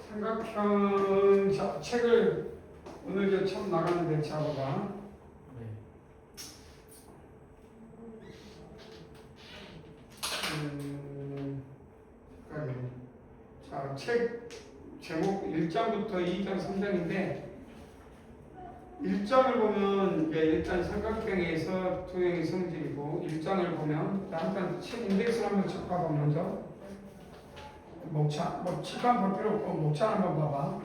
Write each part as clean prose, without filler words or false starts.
삼각형 책을 오늘 저 처음 나가는데 자보가 자, 책 제목 1장부터 2장, 3장인데 1장을 보면 일단 삼각형에서 도형의 성질이고 1장을 보면 일단 책 인덱스를 한번 척봐봐. 먼저 목차, 뭐 칠판 볼 필요 없고 목차 한번 봐봐.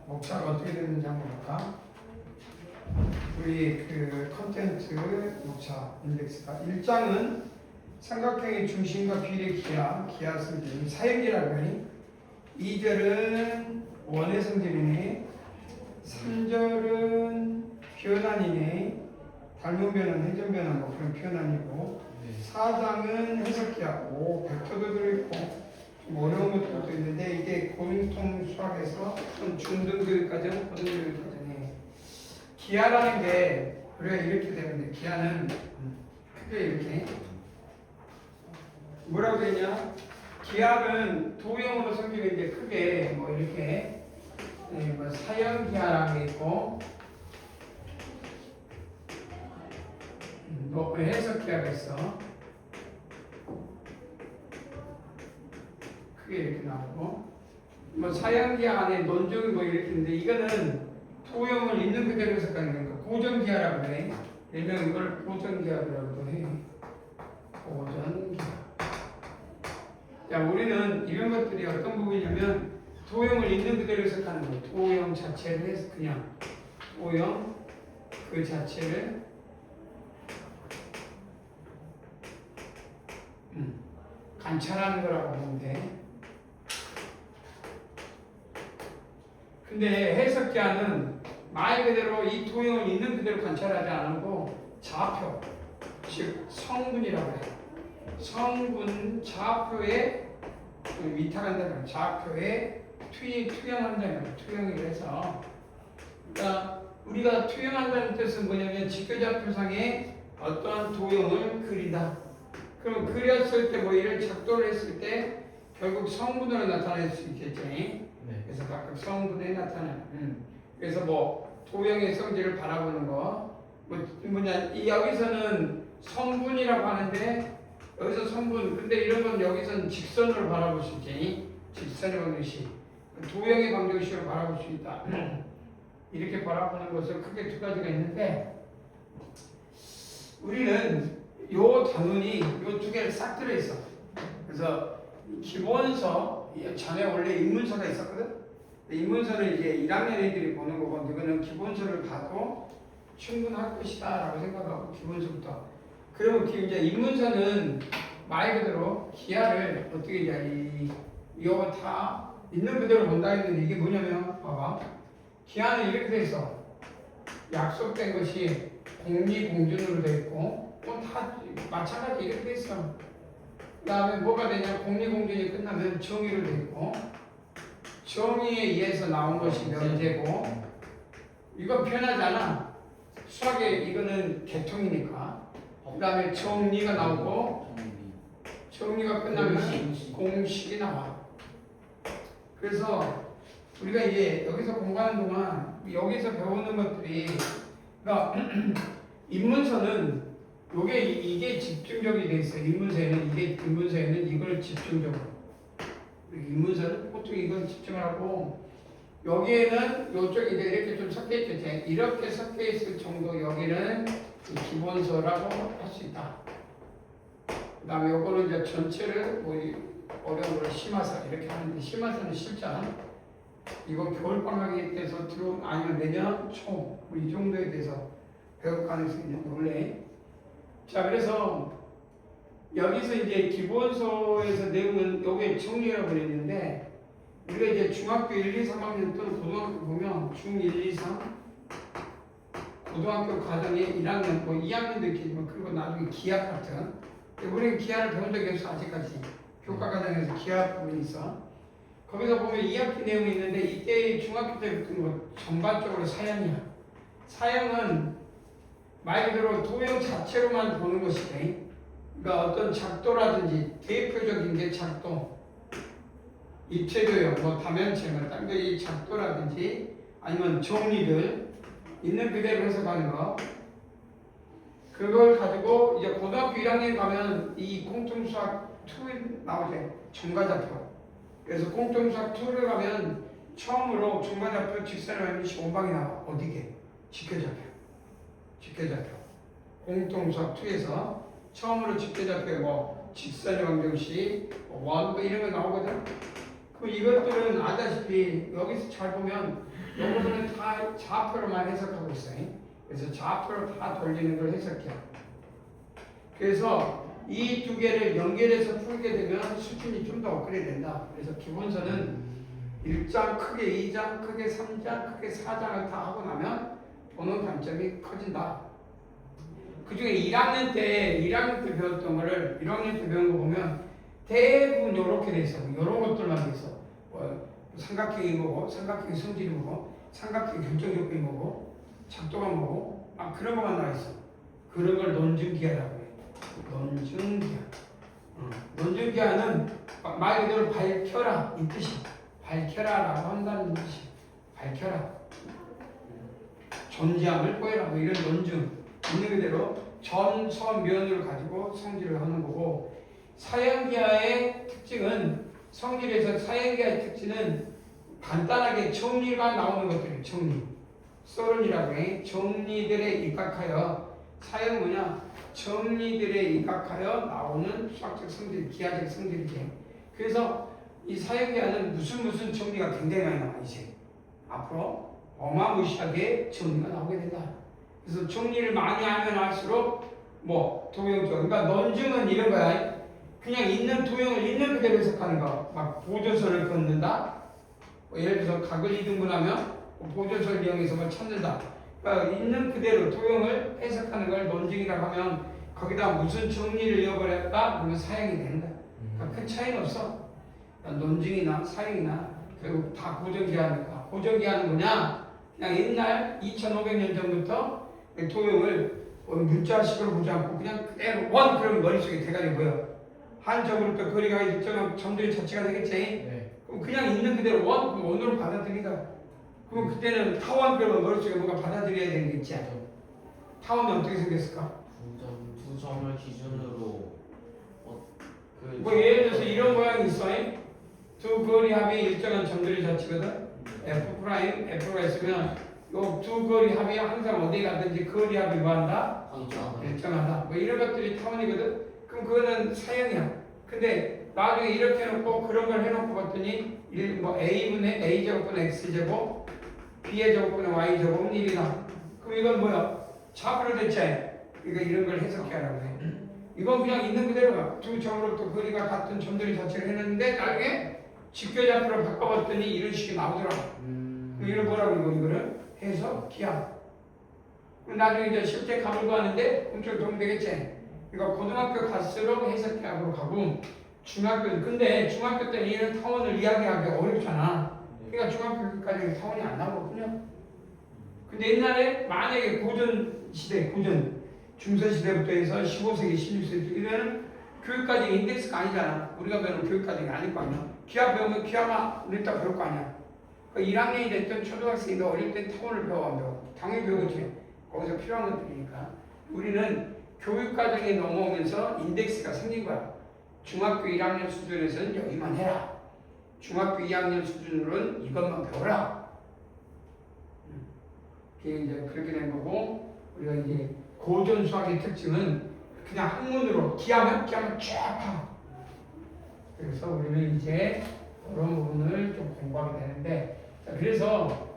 목차가 어떻게 되는지 한번 볼까? 우리 그 컨텐츠 목차 인덱스가 1장은 삼각형의 중심과 비례 기하 성질, 사역이라고 하니 2절은 원의 성질이네, 3절은 변환이네, 닮은 변환, 회전 변환 뭐 그런 변환이고, 4장은 해석기하고 벡터도 들어있고 좀 어려운 것들도 있는데 이게 공통 수학에서 중등교육과정, 고등교육과정에 기하라는 게 우리가 이렇게 되는데 기하는 크게 이렇게 뭐라고 되냐? 기하는 도형으로 성질인데 크게 뭐 이렇게 뭐 사형 기하라는 게 있고 뭐 해석 기하가 있어. 크게 이렇게 나오고 뭐 사형 기하 안에 논적이 뭐 이렇게 있는데 이거는 도형을 있는 그대로 해석하는 거니까 고정 기하라고 해. 일명 이걸 고정 기하라고도 해. 고정 기하. 자, 우리는 이런 것들이 어떤 부분이냐면 도형을 있는 그대로 해석하는 거예요. 도형 자체를 해서 그냥 도형 그 자체를 관찰하는 거라고 보면 돼. 근데 해석자는 말 그대로 이 도형을 있는 그대로 관찰하지 않고 좌표, 즉 성분이라고 해요. 성분 좌표에 위탁한다는 좌표에 투영한다는 거예요. 투영을 해서 그러니까 우리가 투영한다는 뜻은 뭐냐면 직교좌표상에 어떠한 도형을 그린다. 그럼 그렸을 때 뭐 이런 작도를 했을 때 결국 성분으로 나타낼 수 있겠죠. 그래서 각각 성분에 나타나는. 그래서 뭐 도형의 성질을 바라보는 거 뭐냐 여기서는 성분이라고 하는데 여기서 성분 근데 이런 건 여기서는 직선으로 바라볼 수 있지. 직선의 방정식 도형의 방정식으로 바라볼 수 있다. 이렇게 바라보는 것은 크게 두 가지가 있는데 우리는 요 단원이 요 두 개를 싹 들어있어. 그래서 기본서 전에 원래 입문서가 있었거든. 입문서는 이제 1학년 애들이 보는 거고 너희는 기본서를 봐도 충분할 것이다 라고 생각하고 기본서부터 그러면 이제 입문서는 말 그대로 기하를 어떻게 이제 이거 다 있는 그대로 본다 했는데 이게 뭐냐면 봐봐 기하는 이렇게 돼 있어. 약속된 것이 공리공준으로 돼 있고 다 마찬가지 이렇게 돼 있어. 그 다음에 뭐가 되냐 공리공준이 끝나면 정의로 돼 있고 정의에 의해서 나온 것이 면제고 이건 변하잖아. 수학에 이거는 계통이니까 그 다음에 정리가 나오고 정리가 끝나면 공식이 나와. 그래서 우리가 이제 여기서 공부하는 동안 여기서 배우는 것들이 그러니까 입문서는 이게 집중적이 돼 있어요. 입문서에는 이걸 집중적으로 입문서는 보통 이걸 집중을 하고 여기에는 요쪽이 이렇게 좀 섞여 있죠. 이렇게 섞여 있을 정도 여기는 기본서라고 할 수 있다. 그 다음에 요거는 이제 전체를 뭐 어려운 걸 심화서 이렇게 하는데 심화서는 실전 이거 겨울방학에 대해서 아니면 내년 초 뭐 이 정도에 대해서 배울 가능성이 있는 원래. 자 그래서 여기서 이제 기본서에서 내용은 여기에 정리라고 그랬는데 우리가 이제 중학교 1, 2, 3학년 또는 고등학교 보면 중 1, 2, 3 고등학교 과정에 1학년 뭐 2학년도 있겠지만 그리고 나중에 기하 같은 우리는 기하를 배운 적이 없어 아직까지 교과 과정에서 기하 부분이 있어. 거기서 보면 2학기 내용이 있는데 이때 중학교 때 뭐 전반적으로 사형이야. 사형은 말 그대로 도형 자체로만 보는 것이네. 그러니까 어떤 작도라든지 대표적인 게 작도 입체도형, 뭐 다면체, 뭐 딴 거 이 작도라든지 아니면 정리들 있는 그대로 해석하는 거. 그걸 가지고 이제 고등학교 1학년 가면 이 공통수학 2 나오죠. 정과좌표. 그래서 공통수학 2를 가면 처음으로 정과좌표 직선의 방정식 5방이 나와. 어디게? 직교좌표. 직교좌표. 공통수학 2에서 처음으로 직교좌표에 뭐 직선의 방정식, 원, 뭐 이런 거 나오거든. 그럼 이것들은 아다시피 여기서 잘 보면 요거들은 다 좌표로만 해석하고 있어요. 그래서 좌표로 다 돌리는 걸 해석해. 그래서 이 두 개를 연결해서 풀게 되면 수준이 좀 더 업그레이드 된다. 그래서 기본서는 1장 크게 2장 크게 3장 크게 4장을 다 하고 나면 보는 관점이 커진다. 그 중에 1학년 때 배웠던 거를 1학년 때 배운 거 보면 대부분 이렇게 돼 있어. 이런 것들만 돼 있어. 삼각형이 뭐고, 삼각형의 성질이 뭐고, 삼각형의 결정 조건이 뭐고, 작도가 뭐고, 막 그런 것만 나와 있어. 그런 걸 논증기하라고 해. 논증기하. 논증기하는 말 그대로 밝혀라 이 뜻이. 밝혀라라고 한다는 뜻이. 밝혀라. 존재함을 보여라. 뭐 이런 논증. 있는 그대로 전서면을 가지고 성질을 하는 거고, 사형기하의 특징은 성질에서 사형기하의 특징은 간단하게 정리가 나오는 것들이에요. 정리. 서론이라고 해. 정리들에 입각하여 사형 뭐냐? 정리들에 입각하여 나오는 수학적 성질, 기하적 성질이지. 그래서 이 사형기하는 무슨 정리가 굉장히 많이 나와 이제. 앞으로 어마무시하게 정리가 나오게 된다. 그래서 정리를 많이 하면 할수록 뭐 도형적, 그러니까 논증은 이런 거야. 그냥 있는 도형을 있는 그대로 해석하는 거. 막 보조선을 걷는다. 뭐 예를 들어서 각을 이등분하면 보조선을 이용해서 뭘 찾는다. 그러니까 있는 그대로 도형을 해석하는 걸 논증이라고 하면 거기다 무슨 정리를 이어버렸다? 그러면 사형이 된다. 그러니까 큰 차이는 없어. 그러니까 논증이나 사형이나 그리고 다 고정기하니까. 고정기하는 뭐냐? 그냥 옛날 2500년 전부터 도형을 문자식으로 보지 않고 그냥 그대로 원 그러면 머릿속에 대가리 보여. 한 점으로부터 거리가 일정한 점들이 자체가 되겠지. 네. 그럼 그냥 있는 그대로 원, 그럼 원으로 받아들이다. 그럼 그때는 타원 그러면 머릿속에 뭔가 받아들여야 되는 게 있지. 타원이 어떻게 생겼을까? 두 점을 기준으로 뭐 예를 들어서 이런 모양이 있어. 두 거리 합이 일정한 점들이 자체거든. F 프라임, F가 있으면 요 두 거리 합이 항상 어디 가든지 거리 합이 뭐한다? 일정하다. 뭐 이런 것들이 타원이거든. 그럼 그거는 사형이야. 근데 나중에 이렇게 해놓고 그런 걸 해놓고 봤더니 뭐 A분의 A제곱분의 X제곱 B의 제곱분의 Y제곱은 1이다. 그럼 이건 뭐야? 좌표로 됐지. 그러니까 이런 걸 해석해라고 해. 이건 그냥 있는 그대로야. 두 점으로부터 거리가 같은 점들이 자체를 해놨는데 나중에 직교좌표로 바꿔봤더니 이런 식이 나오더라고. 이걸 뭐라고 그러고 이거를 해석기하. 나중에 이제 실제 값을 구하는데 엄청 도움 되겠지. 그러니까 고등학교 갈수록 해석기하로 가고 중학교 근데 중학교 때는 이런 타원을 이야기하기 어렵잖아. 그러니까 중학교까지 타원이 안 나오거든요. 근데 옛날에 만약에 고전 시대, 고전 중세 시대부터 해서 15세기, 16세기 이러면 교육과정이 인덱스가 아니잖아. 우리가 배우는 교육과정이 아닐 거 아니야. 기하 배우면 기하만 우리 다 배울 거 아니야. 그 1학년이 됐든 초등학생이 어릴 때 타원을 배워 안 배워? 당연히 배우지. 거기서 필요한 것들이니까. 우리는 교육과정에 넘어오면서 인덱스가 생긴 거야. 중학교 1학년 수준에서는 여기만 해라. 중학교 2학년 수준으로는 이것만 배워라. 그게 이제 그렇게 된 거고, 우리가 이제 고전 수학의 특징은 그냥 학문으로 기하면 쫙 파. 그래서 우리는 이제 그런 부분을 좀 공부하게 되는데, 자, 그래서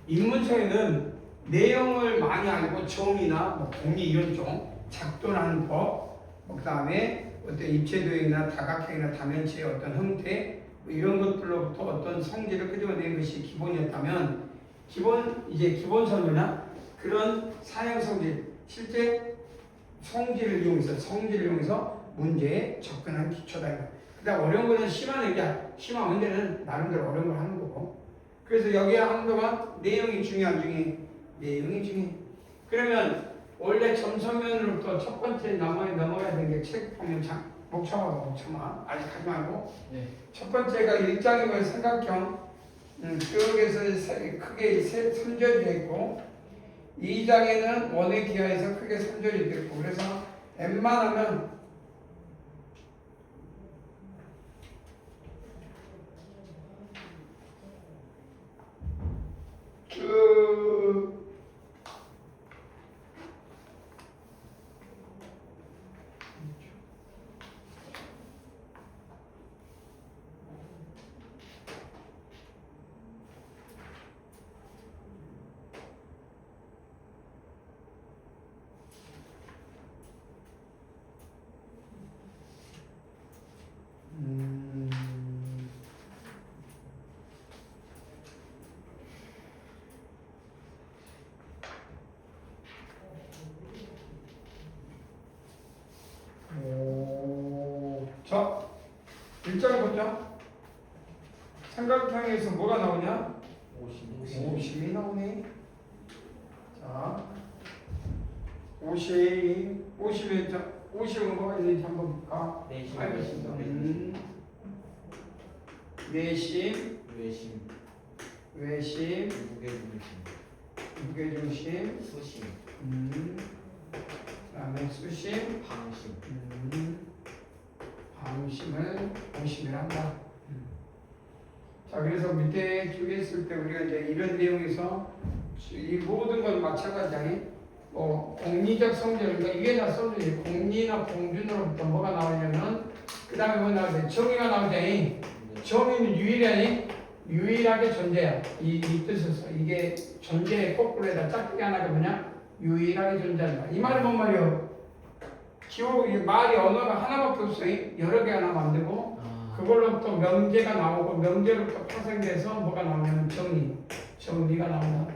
입문서에는 내용을 많이 알고 정의나 뭐 공리 이런 쪽, 작도라는 법, 그 다음에 어떤 입체도형이나 다각형이나 다면체의 어떤 형태 뭐 이런 것들로부터 어떤 성질을 끄집어내는 것이 기본이었다면 기본선이나 그런 사형 성질, 실제 성질을 이용해서 문제에 접근한 기초다. 그다음 어려운 거는 심한 의미야. 심한 문제는 나름대로 어려운 걸 하는 거고. 그래서 여기에 한동안 내용이 중요한 중에 내용이 중요해. 그러면 원래 점성면으로부터 첫 번째 넘어야 되는 게 책 보면 목차마 아직 하지 말고 네. 첫 번째가 1장에 보면 삼각형 쭉 크게 3절이 되어 있고 2장에는 원에 기하에서 크게 3절이 되어 있고 그래서 웬만하면 쭉 자, 1장 보자. 삼각형에서 뭐가 나오냐? 50이 나오네. 자, 50은 뭐가 있는지 한번 볼까? 내심, 외심, 무게중심, 수심, 그다음에 수심, 방심을 50이라 한다. 자, 그래서 밑에 쭉 있을 때 우리가 이제 이런 내용에서 이 모든 건 마찬가지야. 공리적 성질, 그러니까 이게 다 써주지. 공리나 공준으로부터 뭐가 나오냐면, 그 다음에 뭐 나오지? 정의가 나오지. 정의는 유일하게 존재야. 이 뜻에서. 이게 존재의 거꾸로에다 짝대기 하나가 뭐냐? 유일하게 존재한다. 이 말은 뭔 말이요? 말이 언어가 하나밖에 없어. 여러 개가 나오면 안 되고, 그걸로부터 명제가 나오고, 명제로부터 파생돼서 뭐가 나오냐면 정리가 나온다.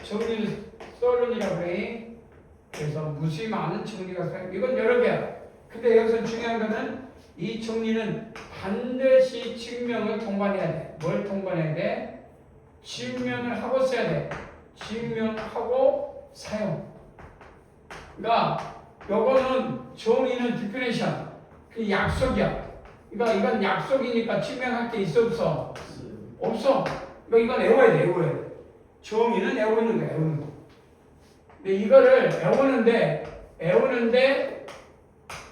정리는 썰론이라고 해. 그래서 무수히 많은 정리가 생겨. 이건 여러 개야. 근데 여기서 중요한 거는 이 정리는 반드시 증명을 동반해야 돼. 뭘 동반해야 돼? 증명을 하고 써야 돼. 증명하고 사용. 그러니까 요거는 정의는 디피니션. 그 약속이야. 그러니까 이건 약속이니까 증명할 게 있어 없어? 없어. 그러니까 이건 외워야 돼. 정의는 외우는 거야. 외우는 거. 근데 이거를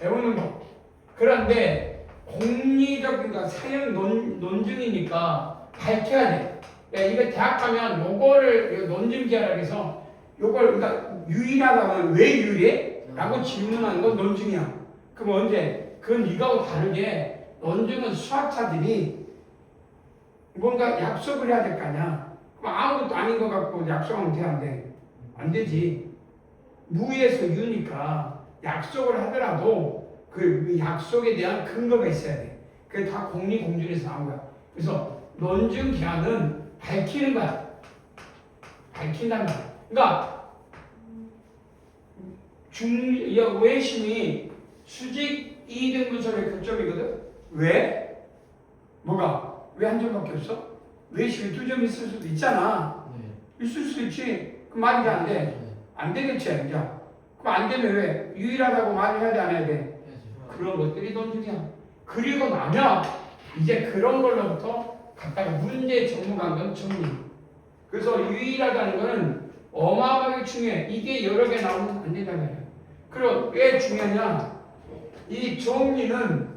외우는 거. 그런데 공리적, 그러니까 사용 논증이니까 밝혀야 돼. 이거 대학 가면 요거를 논증기하라 해서 요걸, 그러니까 유일하다고 왜 유일해? 라고 질문하는 건 논증이야. 그럼 언제? 그건 이거하고 다르게 논증은 수학자들이 뭔가 약속을 해야 될 거 아니야. 그럼 아무것도 아닌 것 같고 약속하면 돼, 안 돼? 안 되지. 무에서 유니까 약속을 하더라도 그 약속에 대한 근거가 있어야 돼. 그게 다 공리공준에서 나온 거야. 그래서 논증 기한은 밝히는 거야. 밝힌다는 거야. 그러니까 외심이 수직 2등분설의 교점이거든. 왜? 뭐가? 왜 한 점밖에 없어? 외심이 2점 있을 수도 있잖아. 있을 수 있지. 그 말이 안 돼. 안 되겠지, 이제. 그럼 안 되면 왜? 유일하다고 말을 해야 돼, 안 해야 돼? 그런 것들이 논증이야. 그리고 나면 이제 그런 걸로부터 갖다가 문제 전문가는 건 정리. 그래서 유일하다는 거는 어마어마하게 중요해. 이게 여러 개 나오면 안 된다는 거야. 그럼 왜 중요하냐? 이 정리는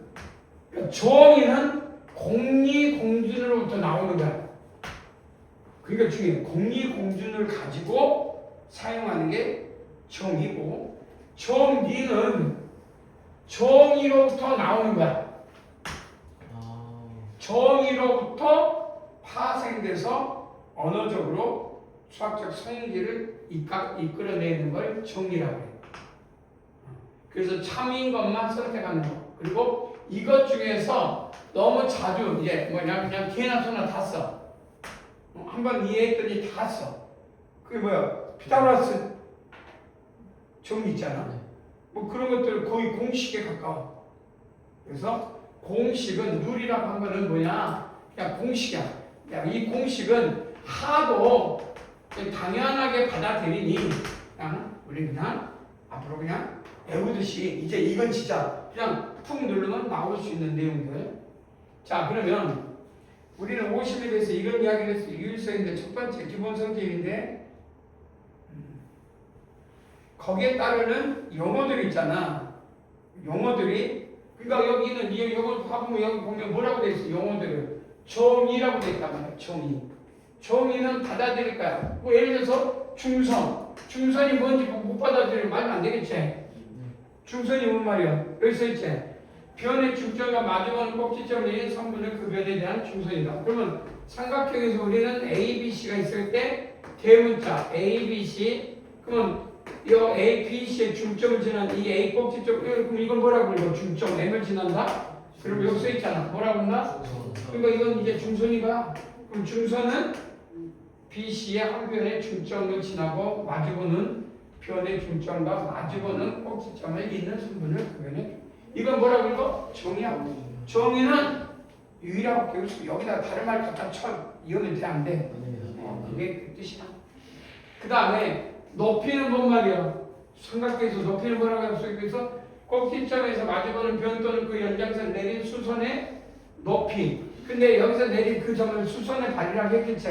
공리공준으로부터 나오는 거야. 그러니까 중요해. 공리공준을 가지고 사용하는 게 정의고, 정리는 정의로부터 나오는 거야. 정의로부터 파생돼서 언어적으로 수학적 성질을 이끌어내는 걸 정리라고 해요. 그래서 참인 것만 선택하는 거. 그리고 이것 중에서 너무 자주 이제 그냥 개나 소나 다 써. 한번 이해했더니 다 써. 그게 뭐야? 피타고라스 정리 있잖아. 뭐 그런 것들 거의 공식에 가까워. 그래서 공식은 룰이라고 한 거는 뭐냐? 그냥 공식이야. 이 공식은 하도 당연하게 받아들이니 우리 그냥 앞으로 그냥 외우듯이 이제 이건 진짜 그냥 푹 누르면 나올 수 있는 내용들. 자, 그러면 우리는 50에 대해서 이런 이야기를 해서 유일성인데 첫 번째 기본 성질인데 거기에 따르는 용어들이 있잖아. 용어들이. 그러니까 여기는 이 용어 봐보면 여기 보면 뭐라고 돼 있어? 용어들을 정의라고 돼 있단 말이야. 정의. 정의는 받아들일 거야. 뭐 예를 들어서 중선. 중선이 뭔지 못 받아들이면 말도 안 되겠지. 중선이 뭔 말이야? 여기 써 있지. 변의 중점과 마주보는 꼭지점을 이룬 성분은 그 변에 대한 중선이다. 그러면 삼각형에서 우리는 A, B, C가 있을 때 대문자 A, B, C. 그러면 이 A, B, C의 중점을 지난 이 A 꼭지점. 그럼 이건 뭐라고 읽어? 중점 M을 지난다. 그럼 여기 써 있잖아. 뭐라고 한다? 그러니까 이건 이제 중선이가. 그럼 중선은 B, C의 한 변의 중점을 지나고 마주보는 변의 중점과 마주보는 꼭지점을 잇는 성분을 그 변에. 이건 뭐라고 읽어? 정의야. 정의는 유일하고 배우수. 여기다 다른 말 갖다 쳐. 이거는 돼 안 돼? 그게 그 뜻이야. 그 다음에 높이는 뭔 말이야? 삼각대에서 높이는 뭐라고 할수 있겠어? 꼭지점에서 마주보는 변 또는 그 연장선 내린 수선의 높이. 근데 여기서 내린 그 점을 수선의 발이라고 했겠지?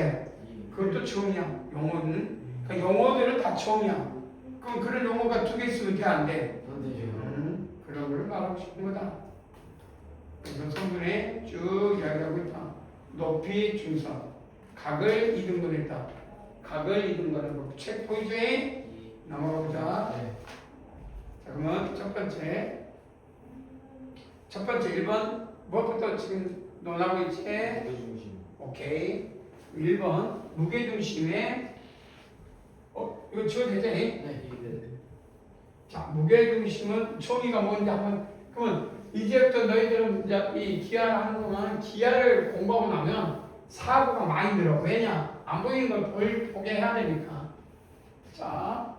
그것도 정의야. 용어는. 그러니까 용어들은 다 정의야. 그럼 그런 용어가 두 개 있으면 돼 안 돼? 그런 걸 말하고 싶은 거다. 그래서 성분에 쭉 이야기하고 있다. 높이, 중선, 각을 2등분했다. 각을 2등분하는 거. 책 보이죠? 넘어가 보자. 자, 그러면 첫 번째 1번 무엇부터 지금 논하고 있지? 오케이. 1번 무게중심의 이거 지워도 되지? 네. 자, 무게중심은 정의가 뭔지 한번. 그러면 이제부터 너희들은 이제 이 기하를 하는 동안 기하를 공부하고 나면 사고가 많이 들어. 왜냐? 안 보이는 걸 보게 해야 되니까. 자,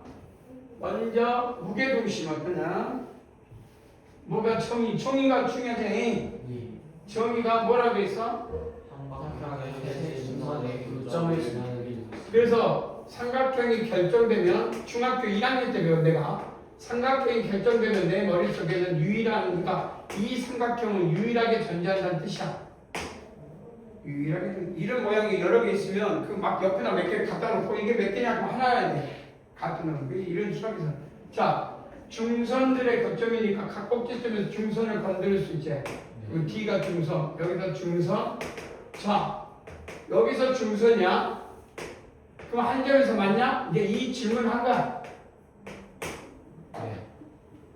먼저 무게중심은 그냥 뭐가 정의가 중요하지. 정의가 뭐라고 있어? 그래서 삼각형이 결정되면 중학교 1학년 때 배운 내가 삼각형이 결정되면 내 머릿속에는 유일한, 그러니까 이 삼각형은 유일하게 존재한다는 뜻이야. 유일하게. 이런 모양이 여러 개 있으면 그 막 옆에다 몇 개 갖다 놓고 이게 몇 개냐고 하나야 돼. 갖다 놓고 이런 수학에서. 자, 중선들의 거점이니까 각 꼭지점에서 중선을 건드릴 수 있지. 그 D가 중선, 여기서 중선. 자, 여기서 중선이야. 그럼 한 점에서 맞냐? 이제 이 질문 한 거야.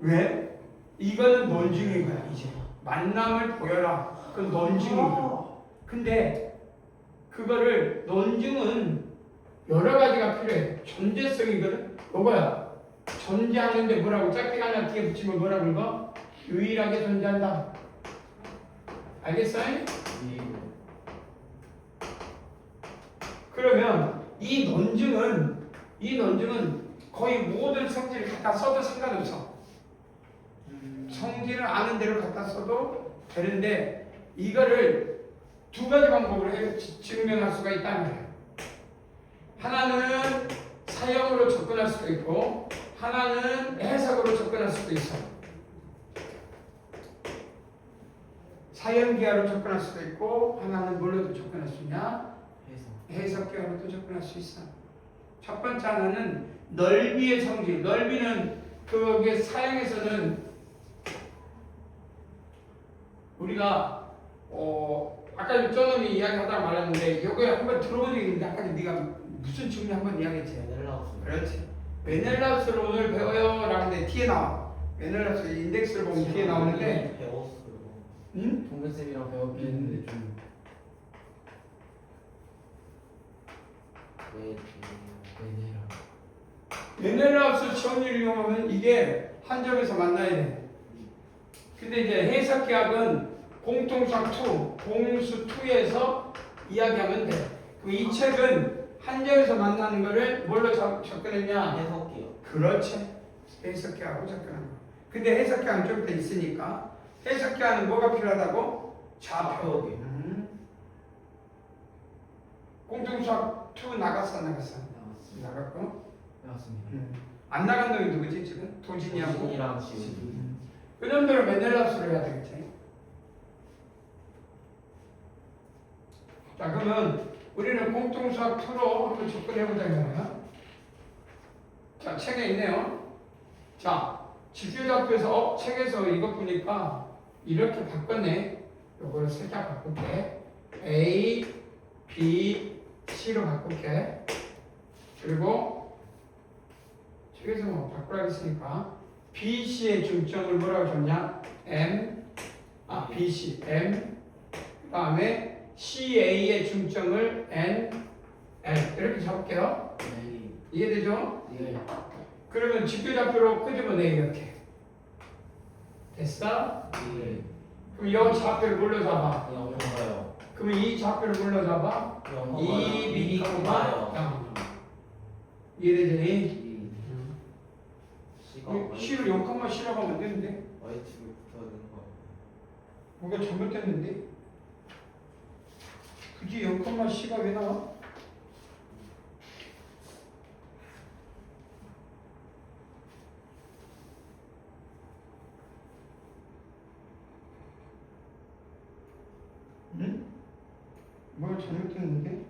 왜? 이거는 논증인 거야. 이제 만남을 보여라. 그건 논증인 거야. 근데 그거를 논증은 여러 가지가 필요해. 존재성이거든. 요거야. 존재하는데 뭐라고 짝대기 하나 뒤에 붙이면 뭐라고 읽어? 유일하게 존재한다. 알겠어요? 그러면 이 논증은 거의 모든 성질을 갖다 써도 상관없어. 성질을 아는 대로 갖다 써도 되는데 이거를 두 가지 방법으로 증명할 수가 있다는 거예요. 하나는 사형으로 접근할 수도 있고 하나는 해석으로 접근할 수도 있어. 사형기하로 접근할 수도 있고 하나는 뭘로도 접근할 수 있냐? 해석기하로도 접근할 수 있어. 첫 번째 하나는 넓이의 성질. 넓이는 그게 사형에서는 우리가 아까 저놈이 이야기하다가 말했는데 여기 한번 들어본 적이 있는데 아까 네가 무슨 증명 한번 이야기했지? 메넬라우스. 그렇지. 메넬라우스를 오늘 배워요 라는데 뒤에 나와. 메넬라우스 인덱스를 보면 뒤에 나오는데 배웠어. 응? 동근쌤이랑 배웠긴 했는데 좀 메넬라우스 정리를 이용하면 이게 한 점에서 만나야 돼. 근데 이제 해석계약은 공통상 2, 공수 2에서 이야기하면 돼. 그 이 책은 한 점에서 만나는 거를 뭘로 접근했냐? 해석기요. 그렇지. 해석계하고 접근한 거. 근데 해석계는 좀 더 있으니까 해석계는 뭐가 필요하다고? 좌표. 공통수학 2 나갔어? 나갔고? 배웠습니다. 안 나간 놈이 누구지 지금? 도진이하고 도진이랑 지훈이. 그 놈들은 메넬랍스로 해야 되겠지. 자, 그러면 우리는 공통수학 2로 한번 접근해보자 이거예요. 자, 책에 있네요. 자, 직교좌표에서 책에서 이거 보니까 이렇게 바꿨네. 요거를 살짝 바꿀게. A, B, C로 바꿀게. 그리고 책에서 뭐 바꾸라 했으니까 B, C의 중점을 뭐라고 줬냐? M, B, C, M. 그 다음에 C, A의 중점을 N, L. 이렇게 잡을게요. 네. 이해되죠? 예. 그러면 직교좌표로 끄집어내 이렇게. 됐어? 예. 그럼 이 좌표를 뭘로 잡아? 그냥 엄마가요. 그럼 이 좌표를 뭘로 잡아? 그냥 엄마가요. 2, B, 가요. 0. 이해되니? 이 C가 C를 0, C라고 하면 되는데 Y축에 붙어야 되는 거. 뭐가 잘못됐는데? 굳이 0, C가 왜 나와? 응? 뭐가 잘못됐는데?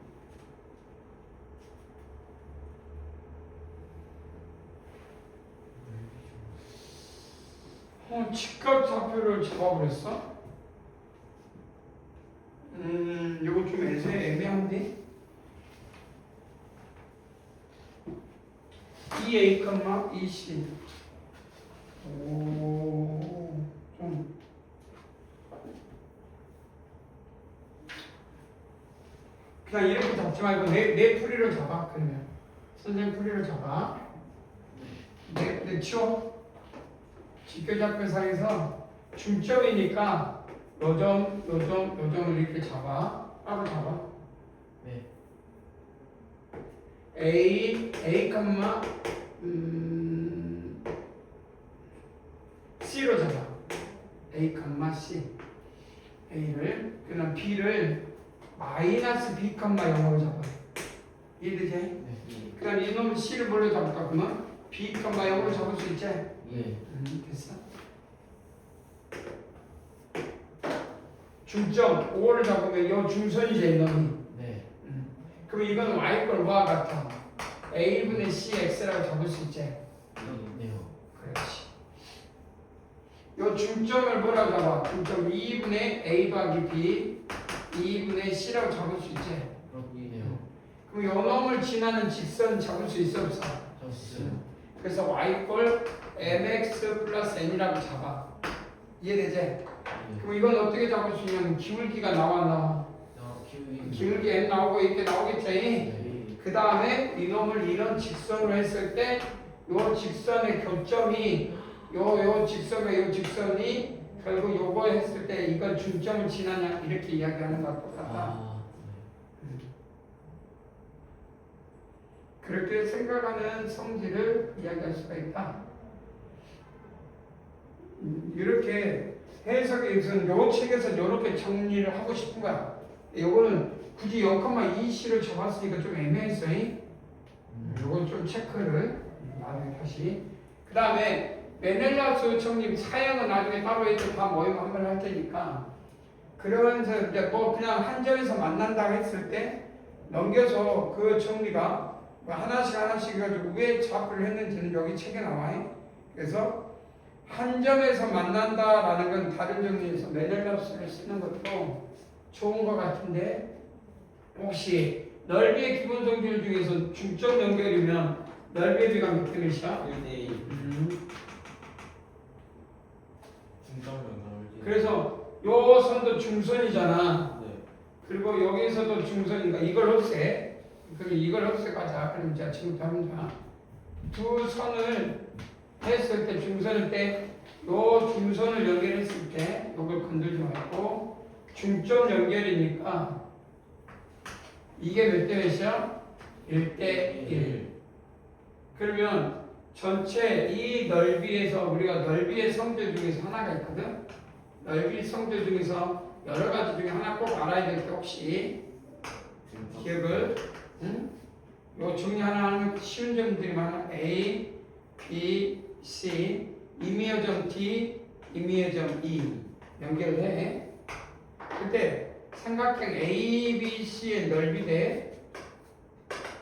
직각 좌표를 잡아버렸어? 이거 좀 애매한데? 2A, 2C. 오, 좀. 그냥 이렇게 잡지 말고 내 풀이로 잡아, 그러면. 선생님 풀이로 잡아. 내 치워. 직교좌표상에서 중점이니까 요점을 이렇게 잡아. 따로 잡아. 네. A, C로 잡아. A, C. A를, 그다음 B를 마이너스 B, 0으로 잡아. 이해되지? 네. 그다음 이놈 C를 뭘로 잡을까? 그러면 B, 0으로 잡을 수 있지? 예. 됐어. 중점 5를 잡으면 이 중선이지 이놈이. 네. 그럼 이건 Y꼴 뭐와 같아? A분의 CX라고 잡을 수 있지? 네요. 그렇지. 요 중점을 뭐라고 잡아? 중점 2분의 A 더하기 B 2분의 C라고 잡을 수 있지? 그렇네요. 그럼 요 놈을 지나는 직선 잡을 수 있어 없어? 잡았어요. 그래서 Y꼴 MX 플러스 N이라고 잡아. 이해되지? 예. 그럼 이건 어떻게 잡을 수 있냐면 기울기가 나와. 기울기. 기울기 N 나오고 이렇게 나오겠지? 네. 그 다음에 이놈을 이런 직선으로 했을 때 요 직선의 교점이 요 직선과 요 직선이 결국 요거 했을 때 이건 중점을 지나냐 이렇게 이야기하는 것과 똑같아. 아. 그렇게 생각하는 성질을 이야기할 수가 있다. 이렇게 해석에 있어서는 요 책에서 이렇게 정리를 하고 싶은 거야. 요거는 굳이 0,2C를 적었으니까 좀 애매했어. 요건 좀 체크를 나중에 다시. 그 다음에 메넬라우스 총님 사형은 나중에 따로 해서 다 모임 한번 할 테니까 그러면서 이제 뭐 그냥 한 점에서 만난다 했을 때 넘겨서 그 총리가 뭐 하나씩 해가지고 왜 좌표를 했는지는 여기 책에 나와요. 그래서 한 점에서 만난다라는 건 다른 정리에서 메넬라우스를 쓰는 것도 좋은 것 같은데 혹시 넓이의 기본 성질 중에서 중점 연결이면 넓이의 비가 몇 대 몇이야? 1대2. 중점 연결. 그래서 요 선도 중선이잖아. 네. 그리고 여기서도 중선인가 이걸 없애. 그럼 이걸 없애가자. 그럼 자 지금부터 합니다. 두 선을 했을 때 중선일 때 요 중선을 연결했을 때 요걸 건들지 말고 중점 연결이니까 이게 몇 대 몇이야? 1대 1. 그러면 전체 이 넓이에서 우리가 넓이의 성질 중에서 하나가 있거든. 넓이 성질 중에서 여러 가지 중에 하나 꼭 알아야 될 게 혹시 기억을 요 정리 하나 하는 쉬운 점들이 많아. A, B, C, 임의어점 D, 임의의 점 E 연결해. 그때 삼각형 ABC의 넓이 대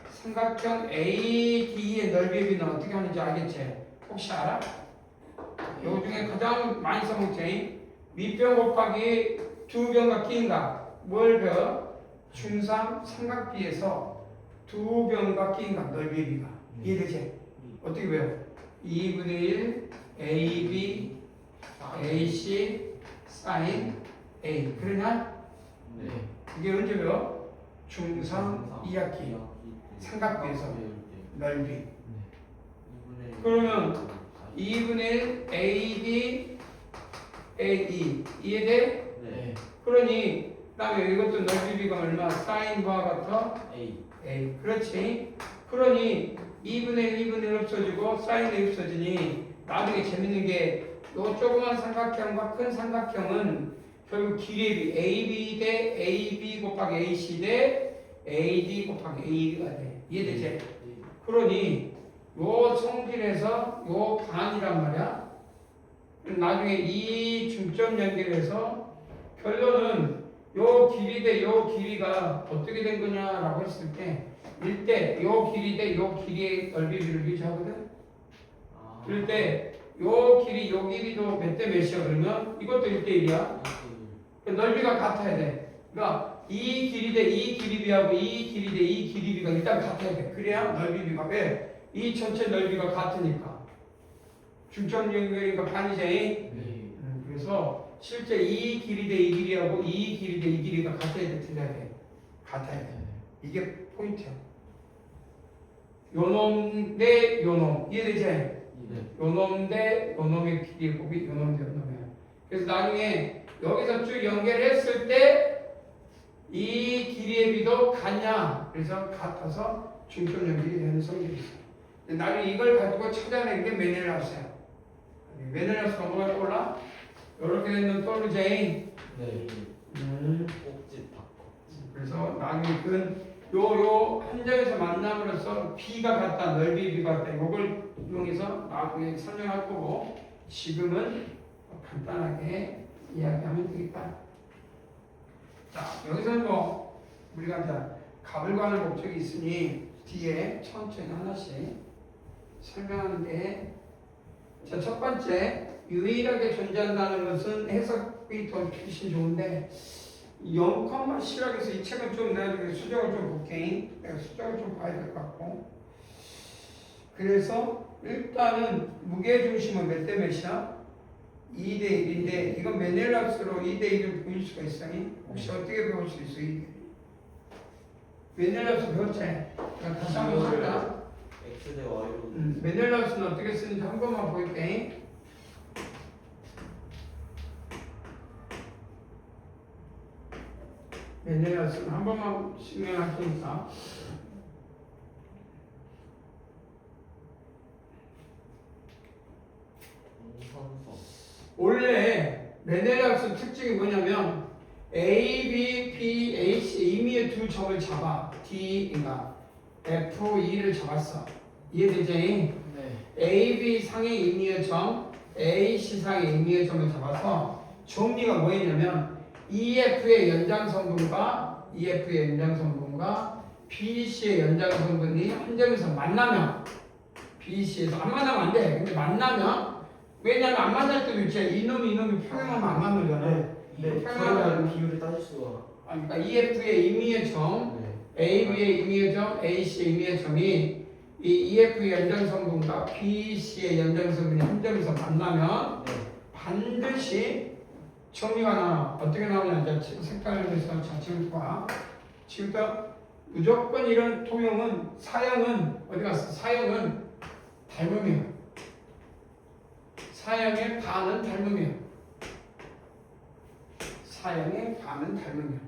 삼각형 AD의 넓이는 어떻게 하는지 알겠지? 혹시 알아? 요 중에 가장 많이 써먹지? 밑변 곱하기 두 변과 끼인각. 뭘 배워? 중3 삼각비에서 두 변과 끼인각 넓이의 비가. 이해되지? 어떻게 배워? 2분의 1 AB AC sin A. 그러냐? 네. 이게 언제 배워? 중3 2학기 삼각비에서 넓이. 그러면 2분의 1 AB AE 이해돼? 네. 그러니 그다음에 이것도 넓이 비가 얼마? sin 바와 같아? A. A. 그렇지? 그러니 2분의 1, 2분의 1 없어지고 sin A 없어지니 나중에 재밌는 게 요 조그만 삼각형과 큰 삼각형은 결국 길이의 비 AB 대 AB 곱하기 AC 대 AD 곱하기 A가 돼. 이해되지? 그러니 요 성질에서 요 반이란 말이야. 나중에 이 중점 연결해서 결론은 요 길이 대 요 길이가 어떻게 된 거냐라고 했을 때 1대 요 길이 대 요 길이의 넓이비를 유지하거든. 그럴 때 요 길이도 몇 대 몇이야 그러면 이것도 1대1이야. 넓이가 같아야 돼. 그러니까 이 길이 대 이 길이비하고 이 길이 대 이 길이비가 일단 같아야 돼. 그래야 넓이비가 왜? 이 전체 넓이가 같으니까. 중점 연결이니까 반이지. 그래서 실제 이 길이 대 이 길이하고 이 길이 대 이 길이가 같아야 돼, 틀려야 돼? 같아야 돼. 이게 포인트야. 요놈 대 요놈. 이해되지? 요놈 대 요놈의 길이의 곱이 요놈 대 요놈이야. 그래서 나중에 여기서 쭉 연결했을 때 이 길이의 비도 같냐? 그래서 같아서 중점 연결이 되는 성질이 있어. 나중에 이걸 가지고 찾아내는 게 메넬라우스야. 메넬라우스가 뭐가 떠올라? 이렇게 되면 떠오르지? 네. 꼭지 다. 그래서 나중에 그건 요 한 점에서 만남으로써 B가 같다, 넓이 B가 같다. 이걸 이용해서 나중에 설명할 거고 지금은 간단하게 이야기하면 되겠다. 자, 여기서는 뭐 우리가 이제 값을 구하는 목적이 있으니 뒤에 천천히 하나씩 설명하는데, 자, 첫 번째 유일하게 존재한다는 것은 해석이 더 훨씬 좋은데 0,7하게서 이 책은 좀 내가 수정을 좀 볼게. 내가 수정을 좀 봐야 될 것 같고. 그래서 일단은 무게중심은 몇 대 몇이야? 2대 1인데 이건 메넬라우스로 2대 1을 보일 수가 있어. 혹시 어떻게 배울 수 있어? 메넬라우스 배웠지? 다시 한번 볼까? X 대 Y로. 메넬라우스는 어떻게 쓰는지 한 번만 볼게. 메넬라우스는 한 번만 설명할 테니까. 원래 메넬라우스 특징이 뭐냐면 A, B, P, H 임의의 두 점을 잡아. D, 그러니까 F, E를 잡았어. 이해되지? 네. A, B 상의 임의의 점, A, C 상의 임의의 점을 잡아서 정리가 뭐였냐면 EF의 연장성분과 BC의 연장성분이 한 점에서 만나면 BC에서 안 만나면 안 돼. 근데 만나면 왜냐면 안 만날 때도 있지. 이놈이 평행하면 안 맞는잖아. 평행하는 비율을 따질 수가. 그러니까 EF의 임의의 점, AB의 임의의 점, AC의 임의의 점이 이 EF의 연장성분과 BC의 연장성분이 한 점에서 만나면 반드시 정리가 나와. 어떻게 나오냐? 이제 색깔을 해서 지금부터 봐. 지금부터 무조건 이런 통용은 사형은 어디 갔어? 사형은 닮음이야. 사형의 반은 닮음이야. 사형의 반은 닮음이야.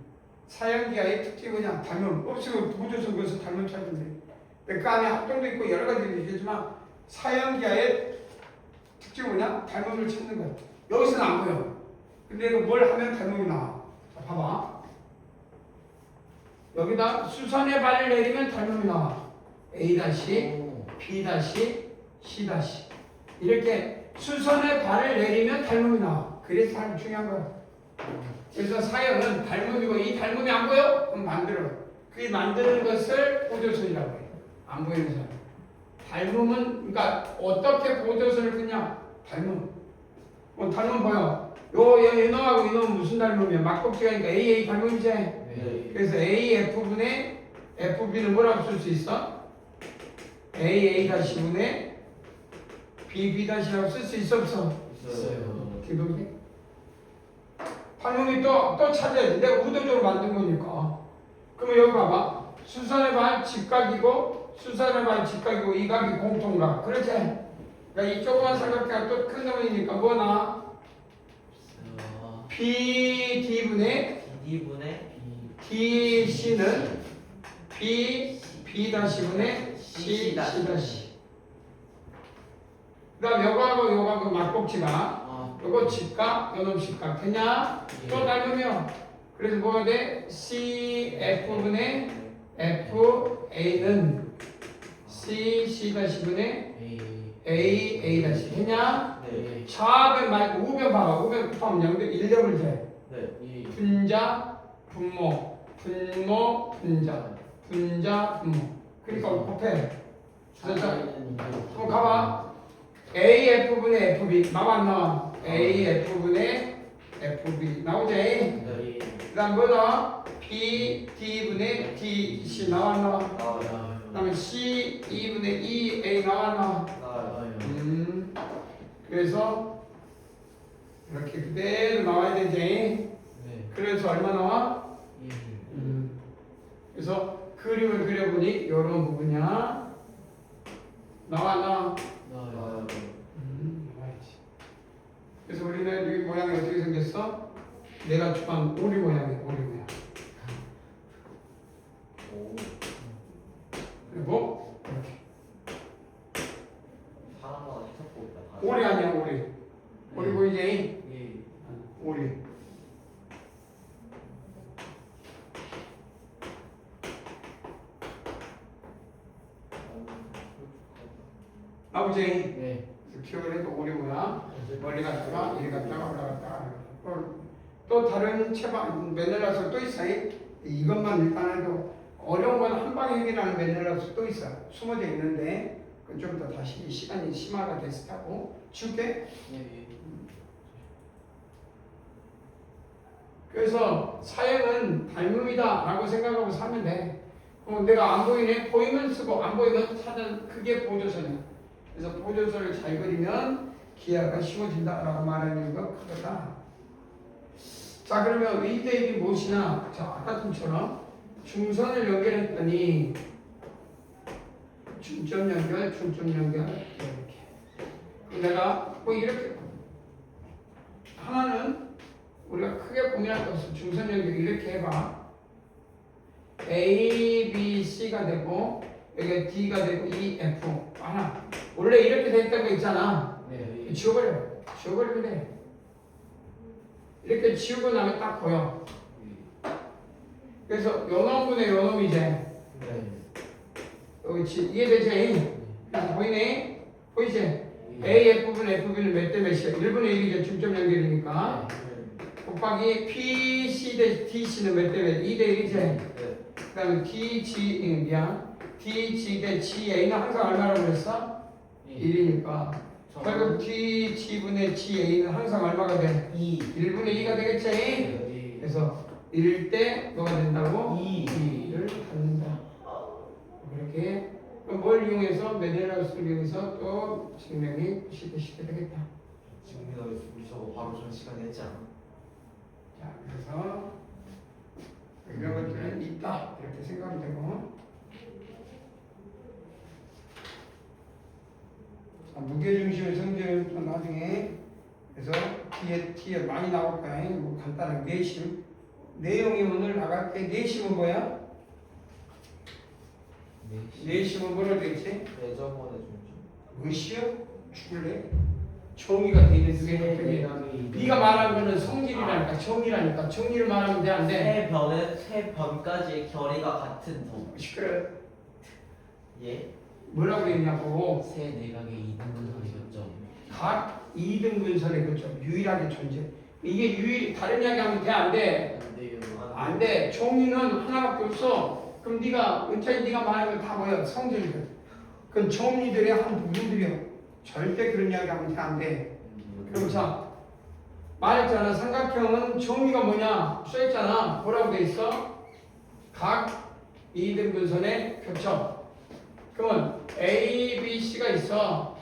사형기하의 특징이 뭐냐? 닮음. 없으면 부조선 것은 닮음 찾는데. 그 안에 합동도 있고 여러 가지 있겠지만 사형기하의 특징이 뭐냐? 닮음을 찾는 거야. 여기서는 안 보여. 근데 이거 뭘 하면 닮음이 나와. 자, 봐봐. 여기다 수선의 발을 내리면 닮음이 나와. A-, B-, C-. 이렇게 수선에 발을 내리면 닮음이 나와. 그래서 참 중요한 거야. 그래서 사형은 닮음이고 이 닮음이 안 보여? 그럼 만들어. 그 만드는 것을 보조선이라고 해요. 안 보이는 사람. 닮음은 그러니까 어떻게 보조선을 끊냐? 닮음. 닮음 보여. 이놈하고 이놈은 무슨 닮음이야? 막복지가니까 AA 닮음이지. 네. 그래서 AF분의 FB는 뭐라고 쓸 수 있어? AA-분의 BB-라고 쓸 수 있어 없어? 있어요. 기독이? 닮음이 또 찾아야지. 내가 의도적으로 만든 거니까. 그러면 여기 봐봐. 수선의 발 직각이고 수선의 발 직각이고 이 각이 공통각. 그렇지? 그러니까 이 조그만 삼각대가 또 큰 놈이니까 뭐 나와? PD분의 DD분의 DC는 B-분의 C. 그 다음 요거하고 막복지각. 요거 직각, 요놈 직각. 됐냐? 또 닮으면 그래서 뭐가 돼? CF분의 FA는 C-분의 AA. 했냐? 네. 좌변 말고 우변 봐봐. 우변 곱하면 0대 1력을 재. 네. 분자, 분모, 분모, 분자, 분자, 분모. 그러니까 곱해. 한번 가봐. AF분의 FB 나와 안 나와? AF분의 FB 나오지? 네. 그 다음 뭐 나와? BD분의 DC 나와 안 나와? 그 다음에 C2분의 EA 나와 안 나와? 그래서 이렇게 그대로 나와야 되지? 네. 그래서 얼마 나와? 그래서 그림을 그려보니 이런 부분이야. 나와 안 나와? 나와야지. 그래서 우리는 이 모양이 어떻게 생겼어? 내가 추한 오리 모양이야. 오리 모양. 그리고 이렇게. 사람마다 해석법이 다 오리 아니야 오리. 오리 보이지? 예. 오리. 나오지? 네. 기억을 해도 오리 모양. 멀리 갔다가 이리 갔다가 올라갔다가 또 다른 체방 매너라서 또 있어요. 이것만 일단 해도 어려운 건 한 방에 해결하는 매너라서 또 있어. 숨어져 있는데 그건 좀 더 다시 시간이 심화가 됐을 테고 줄게. 네. 그래서 사형은 닮음이다라고 생각하고 사면 돼. 내가 안 보이네? 보이면 쓰고 안 보이면 사전 그게 보조선이야. 그래서 보조선을 잘 그리면 기하가 쉬워진다라고 말하는 이유가 그거다. 자 그러면 의대입이 무엇이냐? 자 아까처럼 중선을 연결했더니 중점 연결, 중점 연결 이렇게. 내가 뭐 이렇게 하나는 우리가 크게 고민할 거 없어. 중선 연결 이렇게 해봐. A, B, C가 되고 여기가 D가 되고 E, F 하나. 원래 이렇게 돼 있던 거 있잖아. 네. 지워버리면 돼. 이렇게 지우고 나면 딱 보여. 그래서 요놈분의 요놈이지. 네. 여기 이해되지? 그래서 보이네? 보이지? AF분의 FB는 몇 대 몇이야? 1분의 1이죠. 중점 연결이니까. 곱하기 PC 대 DC는 몇 대 몇? 2대 1이지? 그 다음에 DG, DG 대 GA는 항상 얼마라고 그랬어? 1이니까. 결국 DG분의 GA는 항상 얼마가 돼? 1분의 2가 되겠지? 그래서 1일 때 뭐가 된다고? 2를 갖는다. 이렇게 뭘 이용해서 메데라우스를 이용해서 또 증명이 쉽게 되겠다. 증명이 우리 저거 바로 전 시간에 했지 않아? 자 그래서 이런 것들은 있다 이렇게 생각하면 되고. 자, 무게중심의 성질은 또 나중에 그래서 뒤에 많이 나올 거야. 뭐 간단한 내심 내용이 오늘 나갈게. 내심은 뭐야? 내심은 뭐라 되겠지? 내정원의 중심. 무엇이요? 죽을래? 정의가 되는 게 네가 말한 거는 성질이라니까 정의라니까 정의를 말하면 돼 안 돼? 세 변까지의 결의가 같은 점. 시끄러. 예? 뭐라고 했냐고. 세 내각의 이등분의 교점. 각 2등분선의 교점 유일하게 존재. 이게 다른 이야기하면 돼 안 돼? 안 돼요. 안 돼. 종이는 하나밖에 없어. 그럼 은찬이 네가 말하는 건 다 뭐야? 성질이거든. 그건 종이들의 한 부분들이야. 절대 그런 이야기하면 돼 안 돼. 그럼 자 말했잖아. 삼각형은 종이가 뭐냐? 써있잖아. 뭐라고 돼 있어? 각 2등분선의 교점. 그러면 A, B, C가 있어.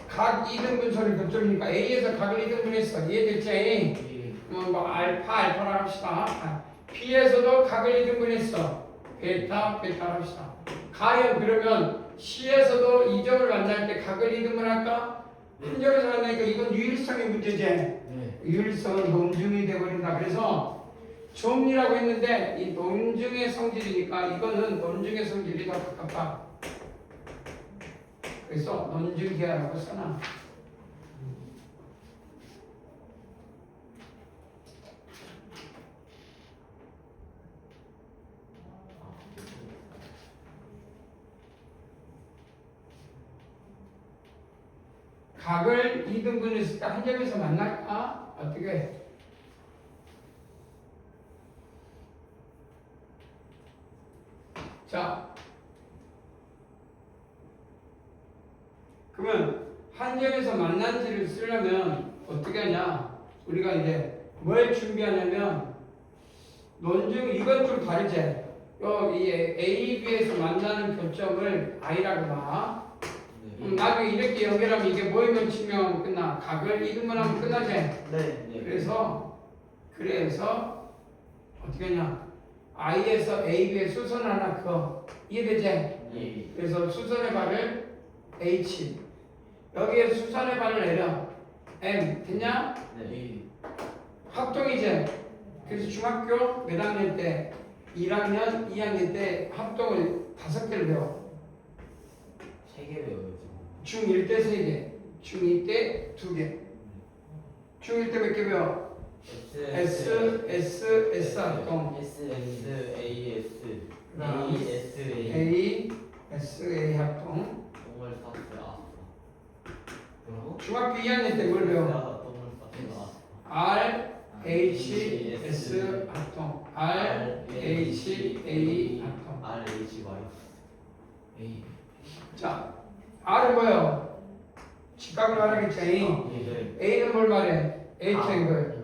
각 2등분선의 교점이니까 A에서 각을 2등분했어. 이해됐지? 뭐 알파라고 합시다. B에서도 각을 2등분했어. 베타라고 합시다. 가령 그러면 C에서도 이 점을 만날 때 각을 2등분할까? 한 점에서 만나니까 이건 유일성의 문제지. 유일성은 논증이 되어버린다. 그래서 점이라고 했는데 이 논증의 성질이니까 이거는 논증의 성질이 더 가깝다. 그래서 논증기하라고 써놔. 각을 2등분했을 때 한 점에서 만날까? 어떻게 해? 자, 그러면 한 점에서 만난지를 쓰려면 어떻게 하냐? 우리가 이제 뭘 준비하냐면 논증 이건 좀 다르지? 이 A, B에서 만나는 교점을 I라고 봐. 나중에 이렇게 연결하면 이게 뭐이면 치면 끝나. 각을 2등분하면 끝나지? 네. 그래서 어떻게 하냐? I에서 A, B의 수선 하나 그거 이해되지? 예. 그래서 수선의 발을 H 여기에 수선의 발을 내려 M 됐냐? 네. 합동이지? 그래서 중학교 몇 학년 때 1학년, 2학년 때 합동을 5개를 배워. 3개 배워요 지금. 중1 때 3개, 중2 때 2개. 중1 때 몇 개 배워? S 합동 S A S 그다음 A S A A, S, A 합동. 동물 사스 아스파. 그리고 중학교 2학년 때 뭘 배워? 동물 사스 아스파. R, H, S 합동. R, H, A 합동. R H Y A. 자, R은 뭐예요? 직각을 말하겠지. 네. A는 뭘 말해? H 앵글.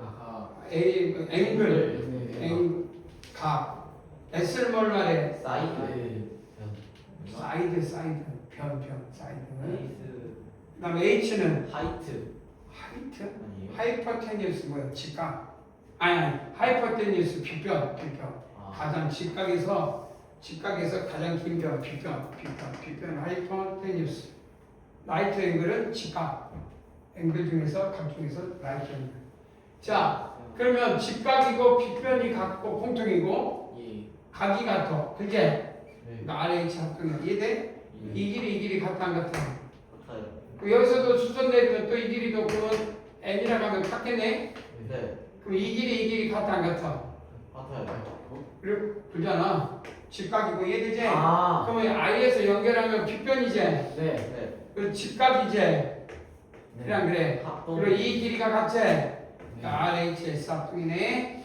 A 앵글. 각. S를 뭘 말해? 사이드. 사이드. 사이드. 베이스. 그다음에 H는 하이트. 하이트. 아니에요? 하이퍼테니우스 뭐야? 직각. 아니. 하이퍼테니우스 빗변. 가장 직각에서 가장 긴 변, 빗변 하이퍼테니우스. 라이트 앵글은 직각. 앵글 중에서 각 중에서 라이트 앵글. 자, 그러면 직각이고 빗변이 같고 공통이고 예. 각이 같아. 그게 네. RH 합동이 이해돼? 이 길이 같아 안 같아? 같아요. 여기서도 수선 내리면 또 이 길이도 그러면 N이라고 하면 같겠네? 네. 그럼 이 길이 같아 안 같아? 같아요. 그리고 그러잖아. 직각이고 이해되지? 아. 그러면 I에서 연결하면 빗변이지? 네. 그리고 직각이지? 그냥 그래. 합동. 그리고 이 길이가 같지? RHS 합동이네.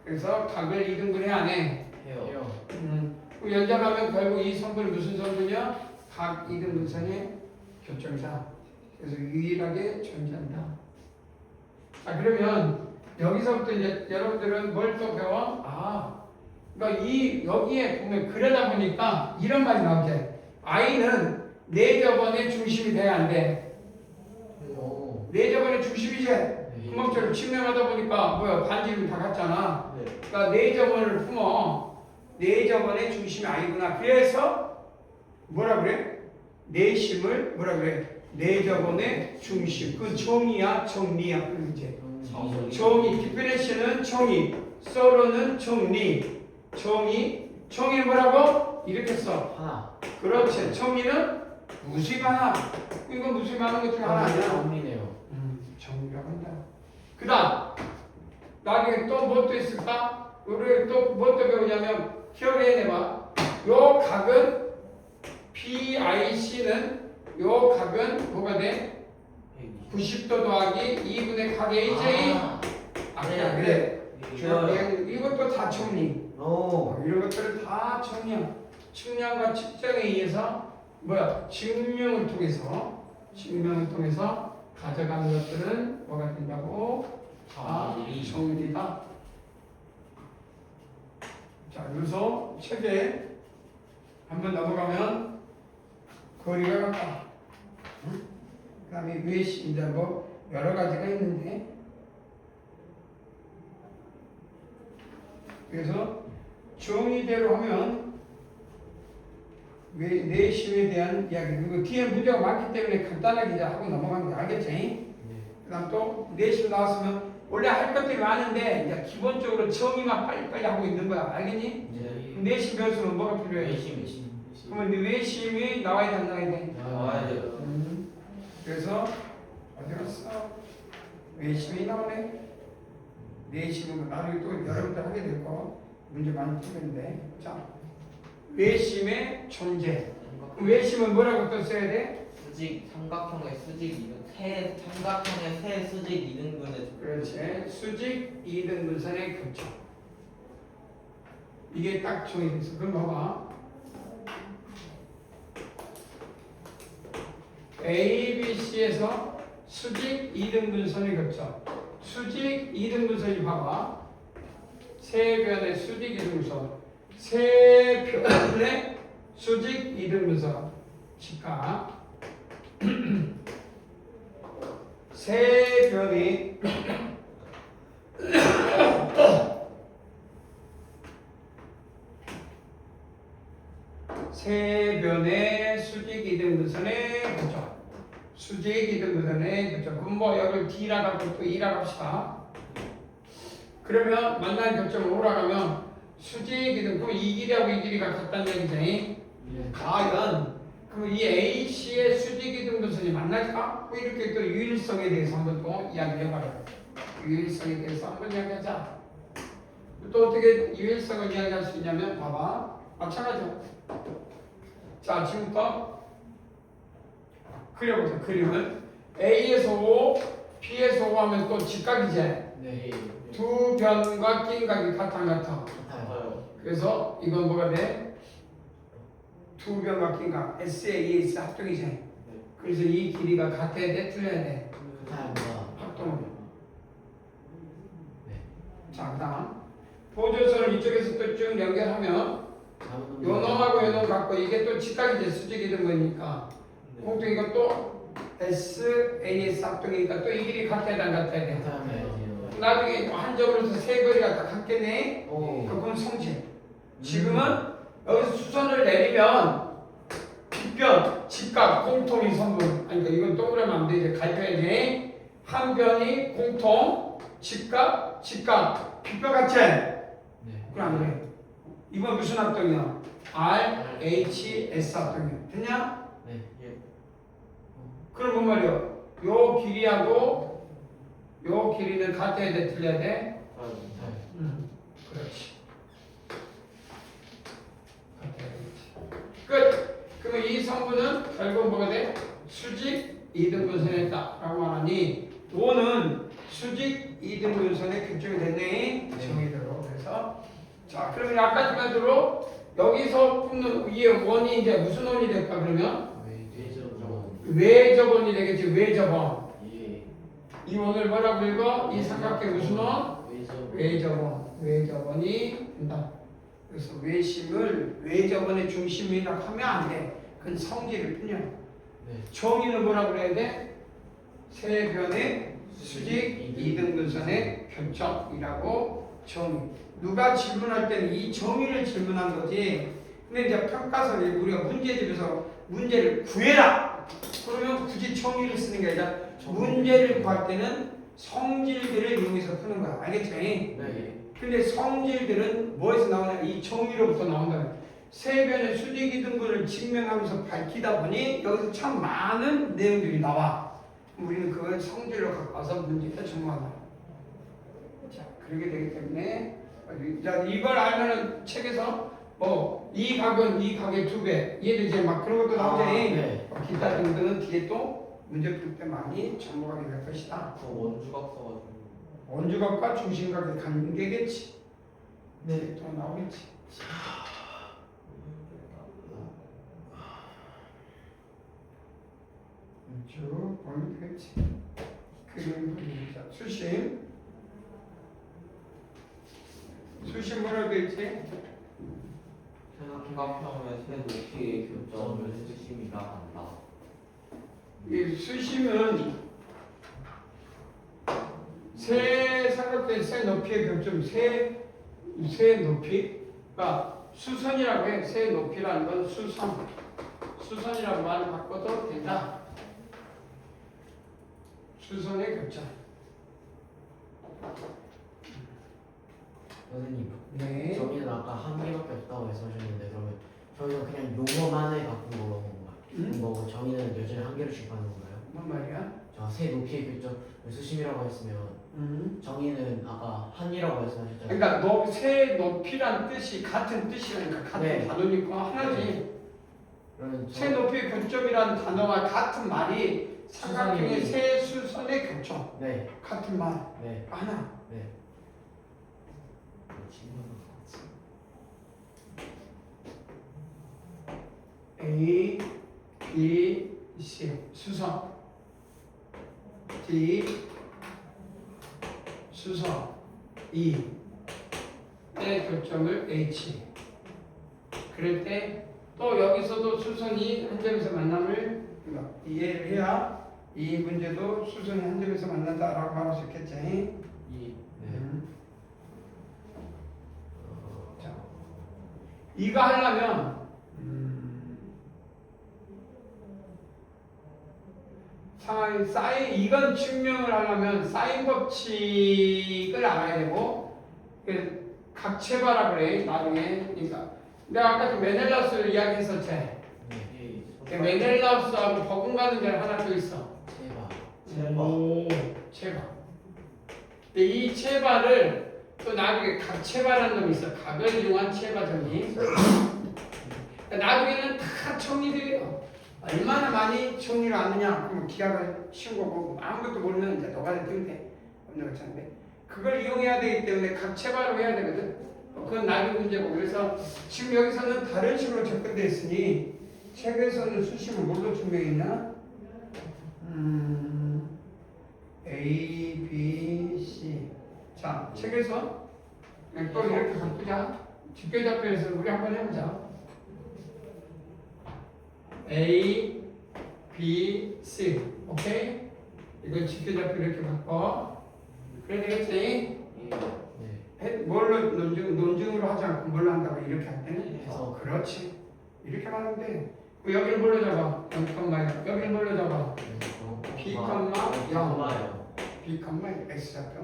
그래서 각을 2등분해 안 해? 해요. 그럼 연장하면 결국 이 성분이 무슨 성분이야? 각 2등분선의 교점이다. 그래서 유일하게 존재한다. 자, 그러면 여기서부터 이제 여러분들은 뭘 또 배워? 그러니까 여기에 보면 그러다 보니까 이런 말이 나오지. I는 내저번의 중심이 돼야 안 돼. 내저번의 중심이지. 구멍처럼 측면하다 보니까 반지름 다 같잖아. 네. 그러니까 내저번을 품어. 내저번의 중심이 아니구나. 그래서 뭐라 그래? 내심을 뭐라 그래? 내저번의 중심. 그건 정의야, 정리야. 그럼 이제 정의. 디피니션은 정의. 서로는 정리. 정의는 뭐라고? 이렇게 써. 하나. 그렇지. 정의는 무수히 많아. 이건 무수히 많은 것 중에 하나 아니야. 정리네요. 정의라고 한다. 그 다음 나중에 또 뭐 또 있을까? 우리 또 뭐 또 배우냐면 기억해내봐. 요 각은 PIC는 요 각은 뭐가 돼? 90도 더하기 2분의 각 AJ. 그래. 네. 이것도 다 정리. 이런 것들을 다 정리야. 측량과 측정에 의해서 증명을 통해서 가져가는 것들은 뭐가 된다고? 다 정리다. 자, 여기서 책에 한번 넘어가면 거리가 같다. 그 다음에 외시, 이제 여러 가지가 있는데, 그래서 정의대로 하면 내심에 대한 이야기, 그리고 뒤에 문제가 많기 때문에 간단하게 이제 하고 넘어가는 거 알겠지? 그 다음 또 내심 나왔으면 원래 할 것들이 많은데 이제 기본적으로 정의만 빨리빨리 하고 있는 거야. 알겠니? 내심 변수는 뭐가 필요해? 그러면 내심이 나와야 돼, 안 나와야 돼? 나와야 돼요. 그래서 어디 갔어? 외심이 나오네. 내심은 나중에 또 여러분들 하게 될 거 문제 많이 풀겠는데. 자, 외심의 존재. 외심은 뭐라고 또 써야 돼? 수직 삼각형의 수직 이등 삼각형의 세 수직 이등분의 그렇지. 수직 이등분선의 교점. 이게 딱 정의됐어. 그럼 봐봐. A, B, C에서 수직 이등분선의 교점. 수직 이등분선이 봐봐. 세 변의 수직 이등분선. 세 변의 수직 이등분선. 직각. 세 변이 세 변의 수직 이등분선의 교점. 수직 이등분선의 교점. 그럼 여기를 D라 갖고 또 E라 합시다. 그러면 만난 교점을 올라가면 수직 이등, 그럼 이 길이하고 이 길이가 같다는 얘기지. 과연 그럼 이 AC의 수직 이등분선이 만날까? 이렇게 또 유일성에 대해서 한번 또 이야기를 해봐요. 유일성에 대해서 한번 이야기하자. 또 어떻게 유일성을 이야기할 수 있냐면 봐봐. 마찬가지야. 자, 지금부터 그려보자. 그림을 A에서 O, B에서 O 하면 또 직각이지. 네. 두 변과 낀 각이 같아 안 같아? 같아요. 그래서 이건 뭐가 돼? 두 변과 낀 각 SAS 합동이지. 그래서 이 길이가 같아야 돼? 틀려야 돼? 합동. 자, 그 다음 보조선을 이쪽에서 또 쭉 연결하면 요 놈하고 요 놈 갖고 이게 또 직각이지. 수직이 된 거니까 공통 이것도 SAS 합동이니까 또 이 길이 같아야 돼? 안 같아야 돼? 나중에 한점으로서 세 거리가 다 같겠네? 그건 성질. 지금은 여기서 수선을 내리면 빗변, 직각, 공통이 성분. 아니, 그러니까 이건 동그라미 안 돼. 이제 가입해야지. 한 변이 공통, 직각, 빗변 같지? 그럼 안 돼. 이건 무슨 합동이야? R, H, S 합동이야. 됐냐? 네. 그럼 뭔 말이야? 요 길이하고 요 길이는 같아야 돼? 틀려야 돼? 그렇지. 끝! 그러면 이 성분은 결국 뭐가 돼? 수직 이등분선에 있다라고 말하니 5는 수직 이등분선의 교점이 됐네. 정의대로. 그래서 자, 그러면 아까 말대로 여기서 뽑는 이 원이 이제 무슨 원이 될까 그러면? 외접원이 되겠지. 외접원. 이 원을 뭐라고 읽어? 이 삼각형 무슨 원? 외접원. 외접원이 된다. 그래서 외심을 외접원의 중심이라고 하면 안 돼. 그건 성질일 뿐이야. 정의는 뭐라고 그래야 돼? 세 변의 수직 이등분선의 교점이라고 정의. 누가 질문할 때는 이 정의를 질문한 거지. 근데 이제 평가서에 우리가 문제집에서 문제를 구해라. 그러면 굳이 정의를 쓰는 게 아니라 문제를 구할 때는 성질들을 이용해서 푸는 거야. 알겠지? 네. 근데 성질들은 뭐에서 나오냐? 이 정의로부터 나온다. 세 변의 수직 이등분을 증명하면서 밝히다 보니 여기서 참 많은 내용들이 나와. 우리는 그걸 성질로 갖고 와서 문제에 적용한다. 자, 그렇게 되기 때문에 자, 이걸 알면은 책에서 이 각은 이 각의 2배 이해되지? 막 그런 것도 나오지. 기타 등등은 뒤에 또 문제 풀 때 많이 접목하게 될 것이다. 저 원주각 써가지고. 원주각과 중심각의 관계겠지. 네. 또 나오겠지. 쭉 보면 되겠지. 그림 그리자. 수심. 수심 뭐라고 되어있지? 삼각형의 세 높이의 교점을 수심이라 한다. 이 수심은 세 삼각대 세 높이의 교점 세 높이가 수선이라고 해. 세 높이라는 건 수선이라고 말을 바꿔도 된다. 수선의 교점. 선생님, 네. 저희는 아까 한 개밖에 없다고 말씀하셨는데 그러면 저희는 그냥 용어만을 바꾼 걸로 본 거고 정의는 여전히 한 개로 취급하는 건가요? 뭔 말이야? 저 세 높이의 교점 수심이라고 했으면 정의는 아까 한이라고 말씀하셨잖아요. 그러니까 세 높이란 뜻이 같은 뜻이라니까 같은 네. 단어니까 하나지. 그러면 세 높이의 교점이라는 단어와 같은 말이 삼각형의 수선이- 세 수선의 교점. 네, 같은 말 네, 하나. 네. A, B, C 수선 D 수선 E 의 교점을 H 그럴 때 또 여기서도 수선이 한 점에서 만남을 이해를 해야 이 문제도 수선이 한 점에서 만난다라고 말할 수 있겠지. 이 네. 자, 이거 하려면 사인 이건 증명을 하려면 사인 법칙을 알아야 되고 각체바라 그래 나중에. 그러니까 내가 아까 메넬라우스 이야기했었지. 메넬라우스하고 버금가는 게 하나 더 있어. 제발. 오, 체바. 근데 이 체바를 또 나중에 각체바라는 놈이 있어. 각을 이용한 체바 정리. 나중에는 다 정리돼요. 얼마나 많이 정리를 아느냐? 그럼 기하가 쉬운 거고 아무것도 모르면 이제 너가 되면 돼. 없는 것처럼. 그걸 이용해야 되기 때문에 각체바로 해야 되거든. 그건 나중에 문제고. 그래서 지금 여기서는 다른 식으로 접근되어 있으니 책에서는 수식을 뭘로 증명했냐? A, B, C. 자, 책에서 그냥 또 이렇게 바꾸자. 직교잡표에서 우리 한번 해보자. A, B, C. 오케이? 이건 직교잡표 이렇게 바꿔. 그래 되겠지? 네. 뭘로 논증으로 하지 않고 뭘로 한다고 이렇게 할 때는? 해석. 그렇지. 이렇게 말하면 돼. 그럼 여기를 뭘로 잡아? 0,0. 여기를 뭘로 잡아? B, 0. B, X 잡혀.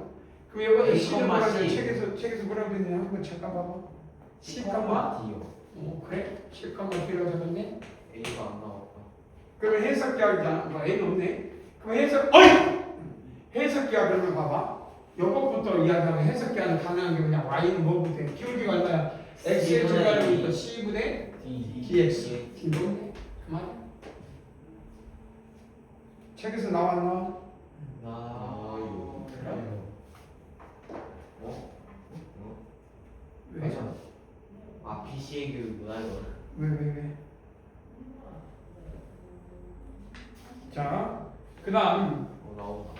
그럼 여기서 A, C는 뭐라고 해? C. 책에서 뭐라고 했냐? 한번 잠깐 봐봐. C, 오, 그래? C, B라고 적었네? A가 안 나왔다. 그러면 해석기하자. 뭐 A는 없네. 그럼 해석기하 그러면 봐봐. 요것부터 이야기하면 해석기하는 가능한 게 그냥 Y는 뭐부터 해? 기울기가 얼마야? X의 증가율이니까 C분의 DX. D분의 그만. 책에서 나왔나? 아유. 왜? 아 BC의 교육이구나 이거. 왜? 자, 그 다음. 나온다.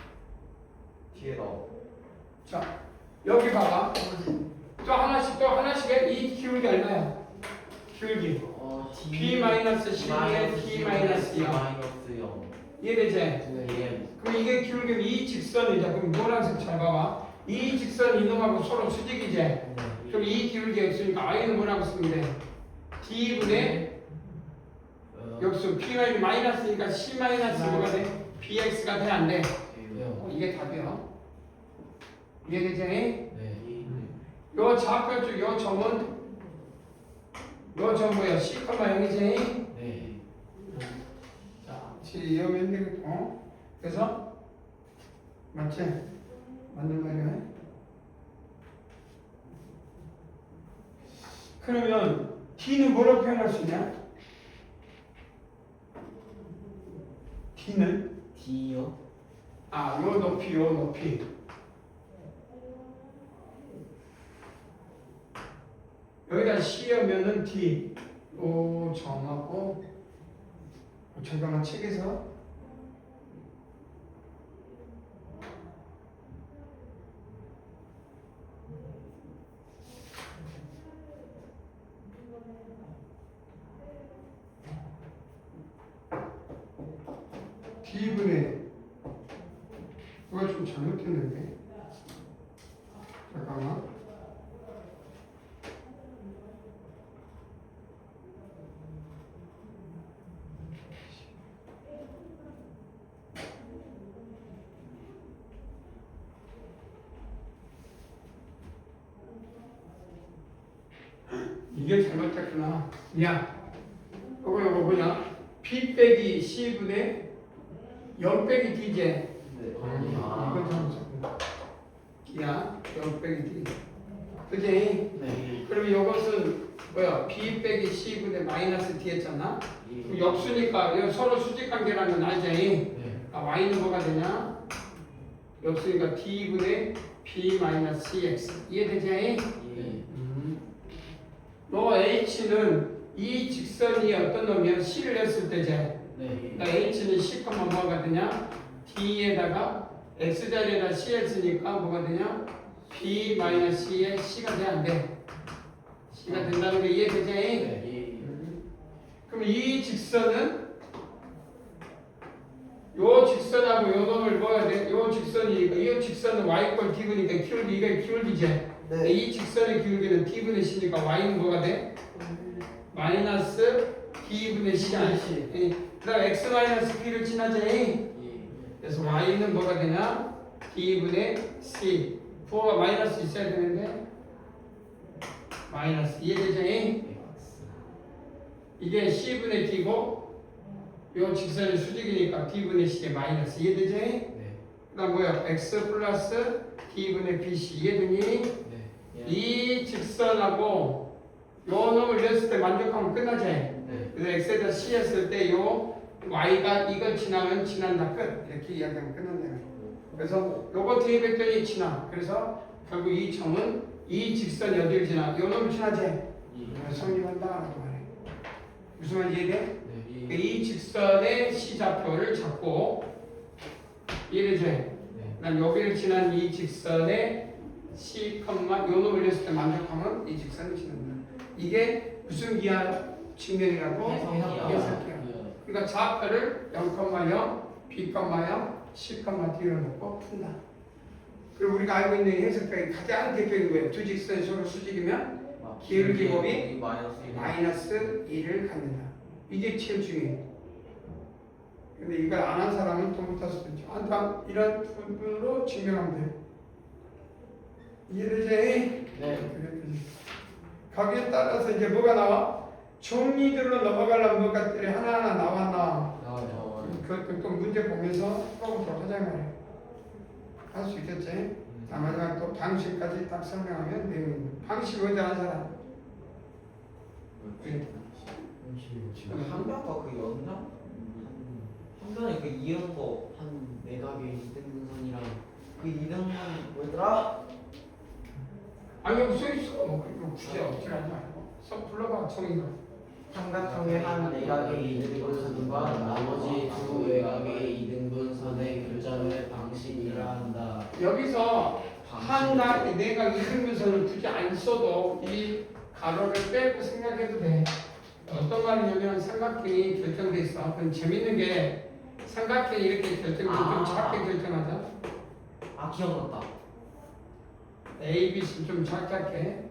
뒤에 나와. 자, 여기 봐봐. 또 하나씩 해. 이 기울기 얼마야? 기울기. B-C분의 T-0. 이해되지? 네. 그럼 이게 기울기면 이 직선이죠. 그럼 노란색 잘 봐봐. 이 직선 이놈하고 서로 수직이지? 그럼 이 기울기가 있으니까 I는 뭐라고 쓰면 돼? D분의 역수 P 마이너스니까 C 마이너스 뭐가 돼? BX가 돼? 안 돼? 이게 답이야. 이해되지? 네. 요 좌표쪽 요 점은 요 점 뭐야? C, 0이지? 네. 자, 지으면 되겠고. 그래서 맞지? 맞는 말이야. 그러면 D는 뭐라고 표현할 수 있냐? D는 요 높이, 요 높이. 여기다 C하면은 D. 요 정하고, 잠깐만 책에서. D분의 이거 좀 잘못했는데 잠깐만 이게 잘못됐구나. 야 이거 뭐냐 B 빼기 C분의 0 빼기 D제. 네. 이건 잘못했구나. 야, 0 빼기 D. 그지? 네. 그러면 이것은 뭐야? B 빼기 C분의 마이너스 D 했잖아? 그 역수니까 이거 서로 수직관계라는 건 알지? 네. Y는 뭐가 되냐? 역수니까 D분의 B 마이너스 CX. 이해되지? 예. 너 H는 이 직선이 어떤 놈이야? C를 했을 때제. 네. 그러니까 H는 C, 뭐가 되냐? D에다가 X자리에다 C 했으니까 뭐가 되냐? B 마이너스 C에 C가 돼야 안 돼. C가 된다는 게 이해되지? 네. 그럼 이 직선은 요 직선하고 요 놈을 뭐야 돼? 요 직선이 이 직선은 Y꼴 D분이니까 기울기 이게 기울기지? 네. 이 직선의 기울기는 D분의 C니까 Y는 뭐가 돼? 마이너스 D분의 C 아니 그 다음 X 마이너스 B를 지나지? 그래서 Y는 뭐가 되냐? D분의 C 부호가 마이너스 있어야 되는데 마이너스 이해되지? 이게 C분의 D고 요 직선의 수직이니까 D분의 C의 마이너스 이해되지? 네. 그 다음 뭐야? X 플러스 D분의 BC 이해되니? 네. 이 직선하고 요 놈을 냈을 때 만족하면 끝나지? 네. 그래서 X에다 C 했을 때 요 Y가 이걸 지나면 지난다 끝 이렇게 이야기하면 끝난다. 그래서 요거 대입했더니 지나. 그래서 결국 이 점은 이 직선이 어디를 지나? 요 놈을 지나지? 성립한다라고 말해. 무슨 말인지 이해돼? 네. 이 직선의 C좌표를 잡고 이해되지? 네. 난 여기를 지난 이 직선의 C, 요 놈을 냈을 때 만족하면 이 직선이 지난다. 이게 무슨 기하 측면이라고? 해석기하. 그러니까 좌표를 0,0, B,0, C,D로 놓고 푼다. 그리고 우리가 알고 있는 해석법이 가장 대표적인 거예요. 두 직선이 서로 수직이면 기울기 곱이 마이너스 1을 갖는다. 이게 제일 중요해요. 근데 이걸 안 한 사람은 또 못할 수도 있죠. 안 이런 부분으로 증명하면 돼요. 이해되지? 네. 거기에 따라서 이제 뭐가 나와? 종이들로 넘어가려면 뭐가들이 하나하나 나왔나? 그것도 또 문제 보면서 풀어보도록 하자 말이에요. 할 수 있겠지? 자, 마지막 또 방식까지 딱 설명하면 내용입니다. 방식 먼저 한 사람. 한변과 그 연장? 한변에 그 이은 거 한 매각의 이등분선이랑 그 이등분 뭐더라? 아니 여기 써있어. 뭐 그리고 굳이 억지하지 말고 써 불러봐 정의가. 삼각형의 한 내각의 이등분선과 나머지 두 외곽의 이등분선의 교점의 방식이라 한다. 여기서 한각 내각 이등분선을 굳이 안 써도 이 가로를 빼고 생각해도 돼. 어떤 말이냐면 삼각형이 결정돼 있어. 그럼 재밌는 게 삼각형이 이렇게 결정돼 좀 작게 결정하자. 아 기억났다. A, B, C 좀 작게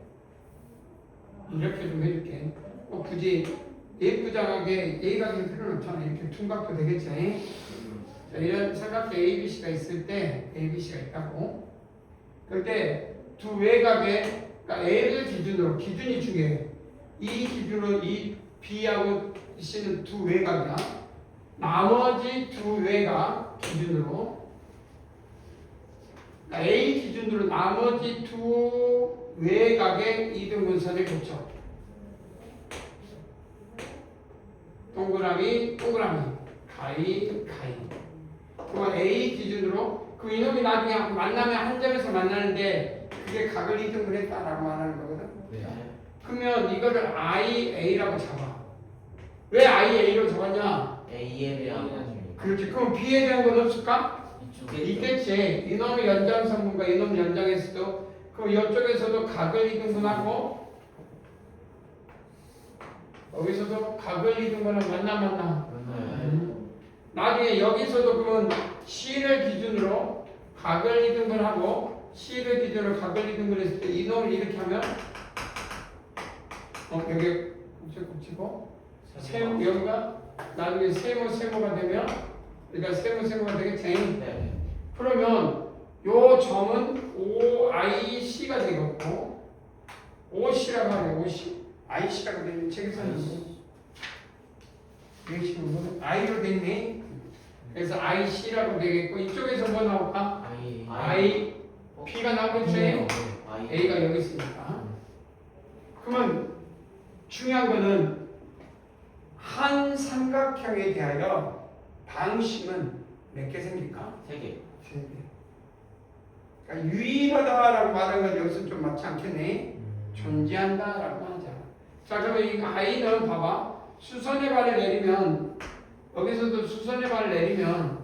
이렇게 좀 해줄게. 굳이 예쁘장하게 A각일 필요는 없잖아. 이렇게 퉁각도 되겠지. 자, 이런 삼각형 A, B, C가 있을 때 A, B, C가 있다고. 그때 두 외곽에 그러니까 A를 기준으로 기준이 중요해. 이 기준으로 이 B하고 C는 두 외곽이야. 나머지 두 외곽 기준으로 그러니까 A 기준으로 나머지 두 외곽의 이등분선을 곱죠. 동그라미, 동그라미, 가위, 가위. 그거 A 기준으로 그 이놈이 나중에 만나면 한 점에서 만나는데 그게 각을 이등분 했다라고 말하는 거거든. 네. 그러면 이거를 IA라고 잡아. 왜 IA로 잡았냐? A에 대한 것입니다. 그렇지. 그럼 B에 대한 건 없을까? 이쪽에 있겠지. 이놈의 연장선분과 이놈 연장에서도 그럼 이쪽에서도 각을 이등분하고 여기서도 각을 이등분하면 만나. 만나요. 나중에 여기서도 그러면 C를 기준으로 각을 이등분하고 C를 기준으로 각을 이등분했을 때 이놈을 이렇게 하면 여기 곱치고 세모 여기가 나중에 세모가 되면 그러니까 세모가 되겠지. 네. 그러면 요 점은 OIC가 되겠고 OC라고 하네. OC IC라고 되는 책에서는 I로 됐네. 그래서 IC라고 되겠고 이쪽에서 뭐 나올까? I P가 나오겠지. A가 여기 있으니까. 그러면 중요한 거는 한 삼각형에 대하여 방심은 몇 개 생길까? 3개. 3개. 그러니까 유일하다라고 말하는 건 여기서 좀 맞지 않겠네. 존재한다라고 하자. 자, 그러면 이 I는 봐봐. 수선의 발을 내리면 여기서도 수선의 발을 내리면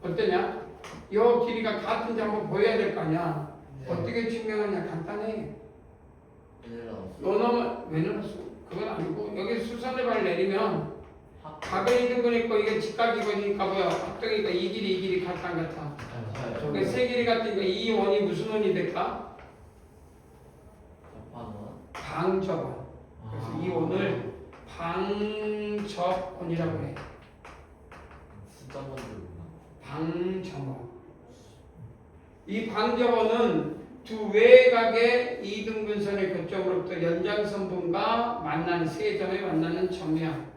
어떠냐? 이 길이가 같은지 한번 보여야 될 거 아니야. 어떻게 증명하냐? 간단해. 너는 왜 넣었어? 그건 아니고 여기 수선의 발을 내리면 각을 이등분 있고 이게 직각이니까 뭐야? 합동이니까 이 길이 같아 안 같아? 그러니까 세 길이 같으니까 이 원이 무슨 원이 될까? 방접원. 그래서 이 원을 방접원이라고 해. 숫자 번들구나. 방접원. 이 방접원은 두 외곽의 이등분선의 교점으로부터 연장선분과 만나는 세 점에 만나는 점이야.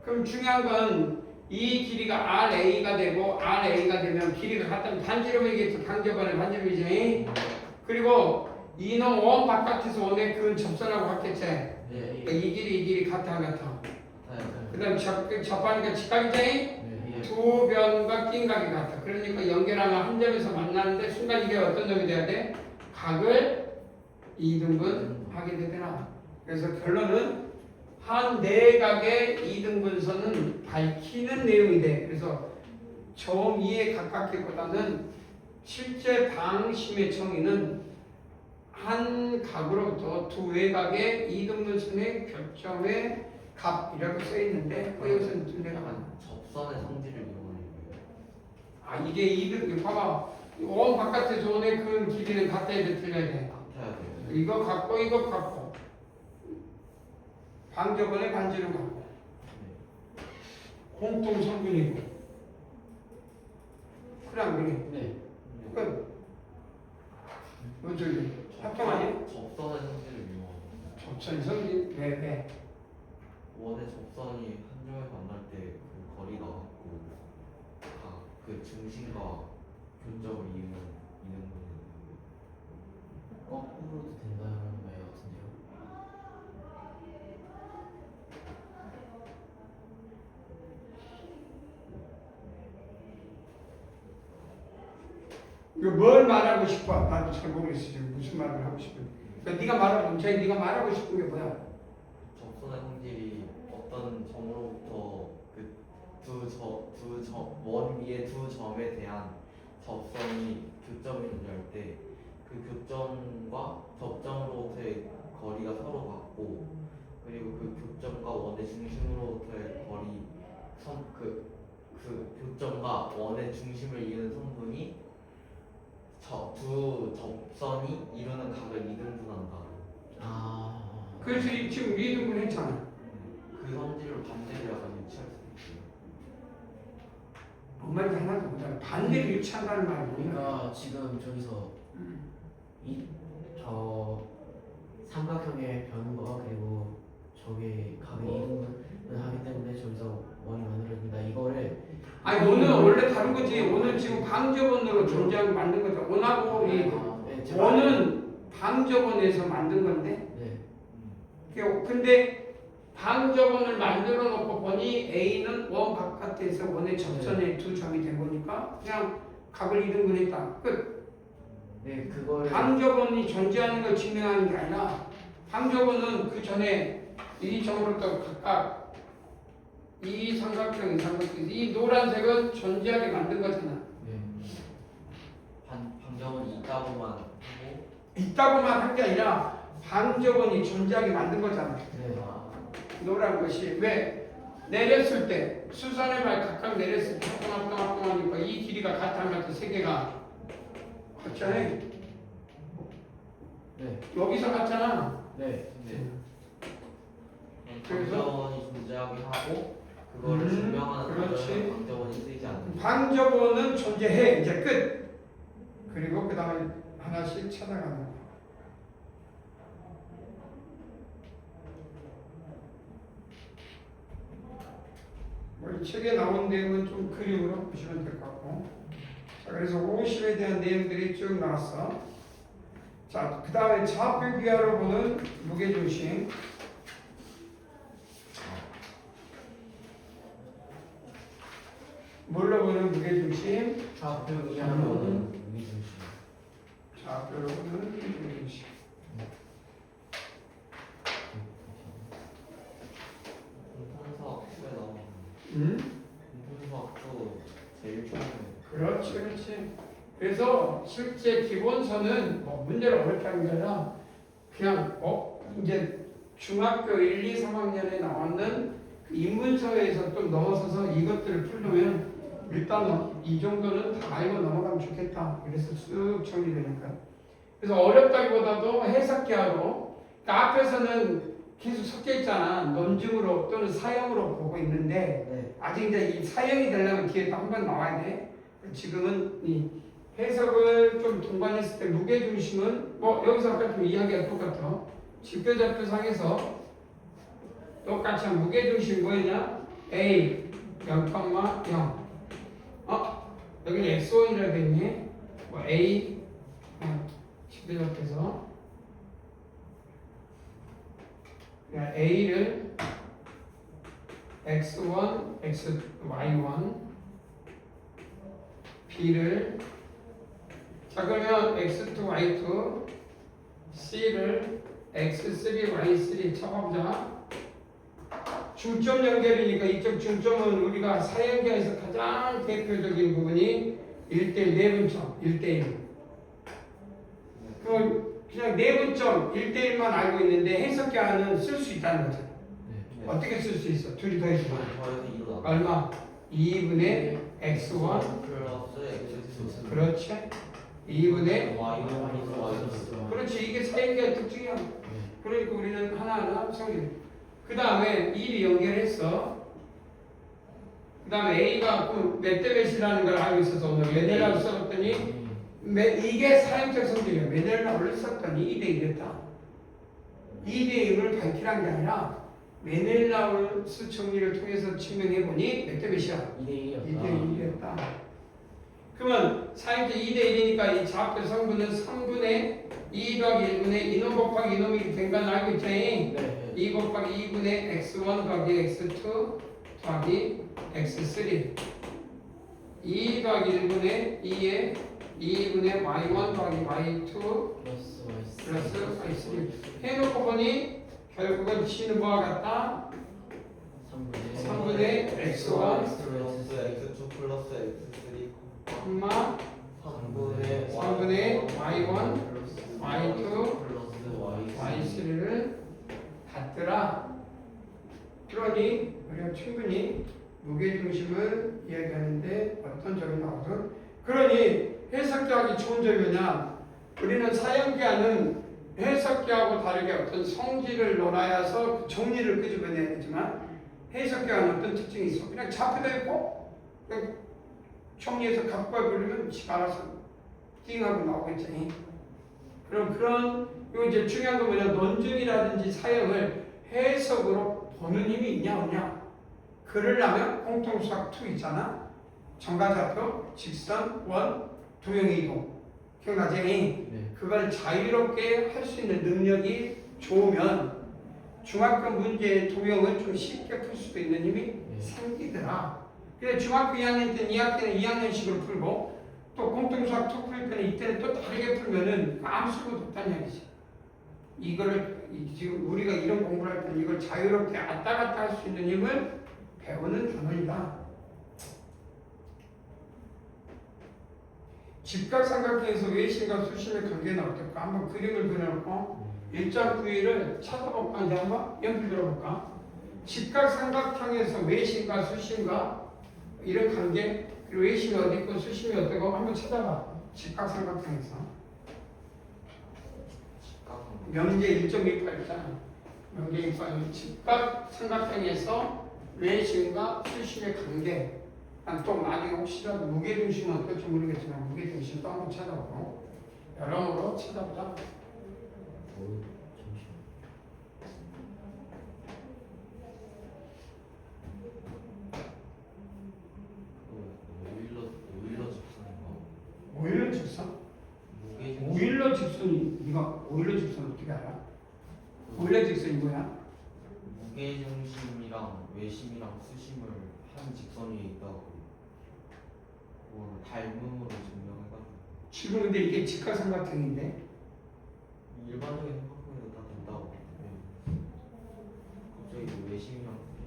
그럼 중요한 건 이 길이가 RA가 되고 RA가 되면 길이가 같다면 반지름이겠지. 방접원의 반지름이지. 그리고 이놈 원 바깥에서 원의 그 접선하고 같겠지. 그러니까 이 길이 같아 안 같아? 그 다음 접하니까 직각이지. 두 변과 낀각이 같아. 그러니까 연결하면 한 점에서 만나는데 순간 이게 어떤 점이 돼야 돼? 각을 이등분 하게 되더라. 그래서 결론은 한 내각의 이등분선은 밝히는 내용이 돼. 그래서 점 2에 가깝기보다는 실제 방심의 정의는 한 각으로부터 두 외곽의 이등분선의 교점의 값이라고 써 있는데 여기서는 좀 내가 접선의 성질을 이용하는 거예요. 이게 이등 봐봐. 원 바깥에서 원의 그 길이는 같아야 돼, 틀려야 돼. 같아야 돼요. 이거 같고 이거 같고 방접원의 반지름 같고 공통 성분이고 그래 안 그래? 네. 끝. 뭐 저기 합동 아니야? 접선의 성질을 이용하는 접선 성질 왜? 원의 접선이 한 점에 만날 때 그 거리가 같고 그 중심과 교점을 이루는 거예요. 거꾸로도 된다는 말 같은데요. 이거 뭘 말하고 싶어? 나도 잘 모르겠어 지금 무슨 말을 하고 싶은지. 그러니까 네가 말하고 싶은 게 뭐야? 접선의 성질이 어떤 점으로부터 원 위에 두 점에 대한 접선이 교점을 연결할 때 그 교점과 접점으로부터의 거리가 서로 같고 그리고 그 교점과 원의 중심으로부터의 거리 그 교점과 원의 중심을 이루는 성분이 두 접선이 이루는 각을 이등분한다. 그래서 지금 이등분 했잖아. 그 성질을 반대로 약간 유치할 수 있어요. 뭔 말인지 하나도 못하네. 반대로 유치한다는 말이 뭐야? 그러니까 지금 저기서 저 삼각형의 변과 그리고 저게 각의 이등분을 하기 때문에 저기서 원이 만들어진다. 이거를 아니 오늘 원래 다른 거지. 오늘 지금 방접원으로 존재하고 만든 거죠. 원하고 이 네, 원은 방접원에서 만든 건데. 네. 근데 방정원을 만들어 놓고 보니 A는 원 바깥에서 원의 접선에 두 점이 된 거니까 그냥 각을 이등분했다. 끝. 네, 그거를 방정원이 존재하는 걸 증명하는 게 아니라 방정원은 그 전에 이 점으로부터 각각 이 삼각형, 이 삼각형, 이 노란색은 존재하게 만든 거잖아. 네. 방정은 있다고만 하고 있다고만 한 게 아니라 방정원이 존재하게 만든 거잖아. 네. 노란 것이 왜 내렸을 때 수선의 발 각각 내렸을 때 동합동합동합이니까 이 길이가 같아 안 같아 세 개가 같잖아요. 네. 여기서 같잖아. 네. 네. 그래서? 방정원이 존재하게 하고 그거를 증명하는 그렇지. 거를 방정원이 쓰이지 않는 방정원은 존재해. 이제 끝. 그리고 그 다음에 하나씩 찾아가는 거야. 이 책에 나온 내용은 좀 그림으로 보시면 될 것 같고. 자, 그래서 50에 대한 내용들이 쭉 나왔어. 자, 그 다음에 좌표 기하로 보는 무게중심. 뭘로 보는 무게중심? 좌표 이하로는 위중심. 좌표로 보는 무게중심. 공통수학에 나오는 음? 공통수학도 제일 처음에 그렇지, 그렇지. 그래서 실제 기본서는 뭐 문제를 어렵게 하는 게 아니라 그냥 이제 중학교 1, 2, 3학년에 나왔는 그 인문서에서 좀 넘어서서 이것들을 풀려면 일단 이 정도는 다 알고 넘어가면 좋겠다. 그래서 쑥 정리되니까. 그래서 어렵다기보다도 해석기하로 그러니까 앞에서는 계속 섞여 있잖아. 논증으로 또는 사형으로 보고 있는데 네. 아직 이제 이 사형이 되려면 뒤에 또 한 번 나와야 돼. 지금은 이 해석을 좀 동반했을 때 무게중심은 뭐 여기서 아까 좀 이야기가 똑같아. 직교좌표상에서 똑같이 한 무게중심이 뭐냐? A 0,0 여기는 x1이라고 했니? 뭐 A 직교좌표에서 그냥 A를 x1, y1 B를 자 그러면 x2, y2 C를 x3, y3 쳐보자. 중점 연결이니까 이쪽 중점은 우리가 사형계에서 가장 대표적인 부분이 1대1 내분점 1대1 그냥 내분점 1대1만 알고 있는데 해석계는 쓸 수 있다는 거죠. 네. 어떻게 쓸 수 있어? 둘이 더해주면 더해서 2로 나눠 얼마? 2분의 x1 플러스 x2 그렇지 2분의 y1 그렇지 이게 사형계의 특징이야. 네. 그러니까 우리는 하나하나 성립. 그 다음에 1이 연결했어. 그 다음에 A가 몇 대 몇이라는 걸 알고 있어서 오늘 메넬라고 써봤더니 이게 사형적 성질이야. 메넬라를 썼더니 2대 1이었다. 2대 1을 밝히란 게 아니라 메넬라우스 정리를 통해서 증명해보니 몇 대 몇이야? 2대 1이었다. 그러면 사형적 2대 1이니까 이 좌표 성분은 3분의 2 더하기 1분의 이놈 곱하기 이놈이 된 건 알고 있지? 네. 2 곱하기 2분의 x1 더하기 x2 더하기 x3 2 더하기 1분의 2에 2분의 y1 더하기 y2 플러스 y3 해놓고 보니 결국은 C는 뭐와 같다? 3분의 x1 플러스 x2 플러스 x3 콤마 3분의 y1 y2 y3를 같더라. 그러니 우리가 충분히 무게중심을 이야기하는데 어떤 점이 나오든 그러니 해석기하기 좋은 점이 뭐냐? 우리는 사형기하는 해석기하고 다르게 어떤 성질을 논하여서 그 정리를 끄집어내야 되지만 해석기하는 어떤 특징이 있어. 그냥 좌표도 있고 그냥 정리해서 갖고 와버리면 지가 알아서 띵하고 나오겠지. 그럼 그런 이거 이제 중요한 건 뭐냐? 논증이라든지 사형을 해석으로 보는 힘이 있냐 없냐? 그러려면 공통수학 2 있잖아. 정가좌표, 직선, 원, 도형이동. 기억나지? 네. 그걸 자유롭게 할 수 있는 능력이 좋으면 중학교 문제 도형을 좀 쉽게 풀 수도 있는 힘이 생기더라. 그래서 중학교 2학년 때는 2학기는 2학년식으로 풀고 또 공통수학 2 풀 때는 이때는 또 다르게 풀면은 아무 쓸모도 없다는 얘기지. 이거를 지금 우리가 이런 공부를 할 때는 이걸 자유롭게 왔다 갔다 할 수 있는 힘을 배우는 단원이다. 직각삼각형에서 외심과 수심의 관계는 어떨까? 한번 그림을 그려놓고 1.91을 찾아볼까? 이제 한번 연필 들어볼까? 직각삼각형에서 외심과 수심과 이런 관계, 그리고 외심이 어디 있고 수심이 어떻고 한번 찾아봐. 직각삼각형에서 명제 1.28 있잖아. 명제 1.28 직각삼각형에서 외심과 수심의 관계. 또 나중에 혹시라도 무게중심은 어떨지 모르겠지만 무게중심도 한번 찾아보고 여러모로 찾아보자. 잠시만. 오일러 오일러 직선인가? 직선? 무게중심. 오일러 직선이 네가 오일러 직선 어떻게 알아? 오일러 직선이 뭐야? 무게중심이랑 외심이랑 수심을 한 직선 위에 있다고 그걸 닮음으로 증명해가지고 지금 근데 이게 직각삼각형인데 일반적인 삼각형에도 다 된다고. 네. 갑자기 뭐 외심이랑 수심.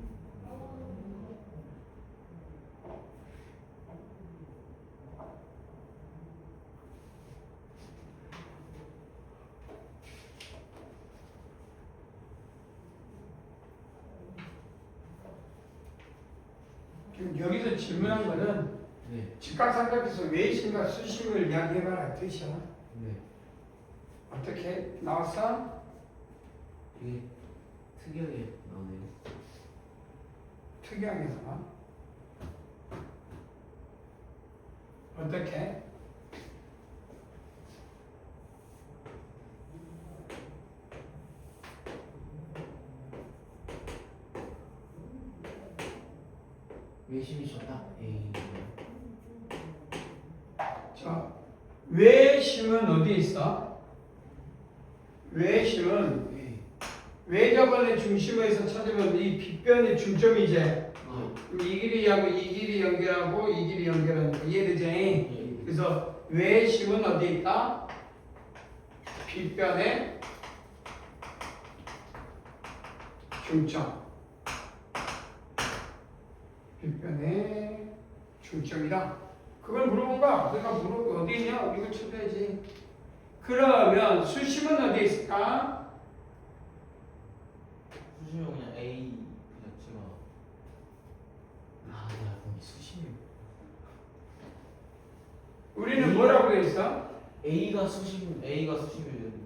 지금 여기서 질문한 거는 네. 직각삼각형에서 외심과 수심을 이야기해봐라 뜻이야. 네. 어떻게 나왔어? 되게 특이하게 나오네요. 특이하게 나와. 어떻게? 외심이 좋다. 에이. 자, 외심은 어디 있어? 외심은 네. 외접원의 중심에서 찾으면 이 빗변의 중점이지. 아. 이 길이하고 이 길이 연결하고 이 길이 연결하는 거 이해되지? 그래서 외심은 어디 있다? 빗변의 중점. 빗변의 중점이다. 그걸 물어본 거야. 내가 물어보고 어디 있냐? 이거 찾아야지. 그러면 수심은 어디 있을까? 수심은 그냥 A 그 자체가 아, 야, 거기 수심이. 우리는 뭐라고 돼 있어? A가 수심. A가 수심이 되는데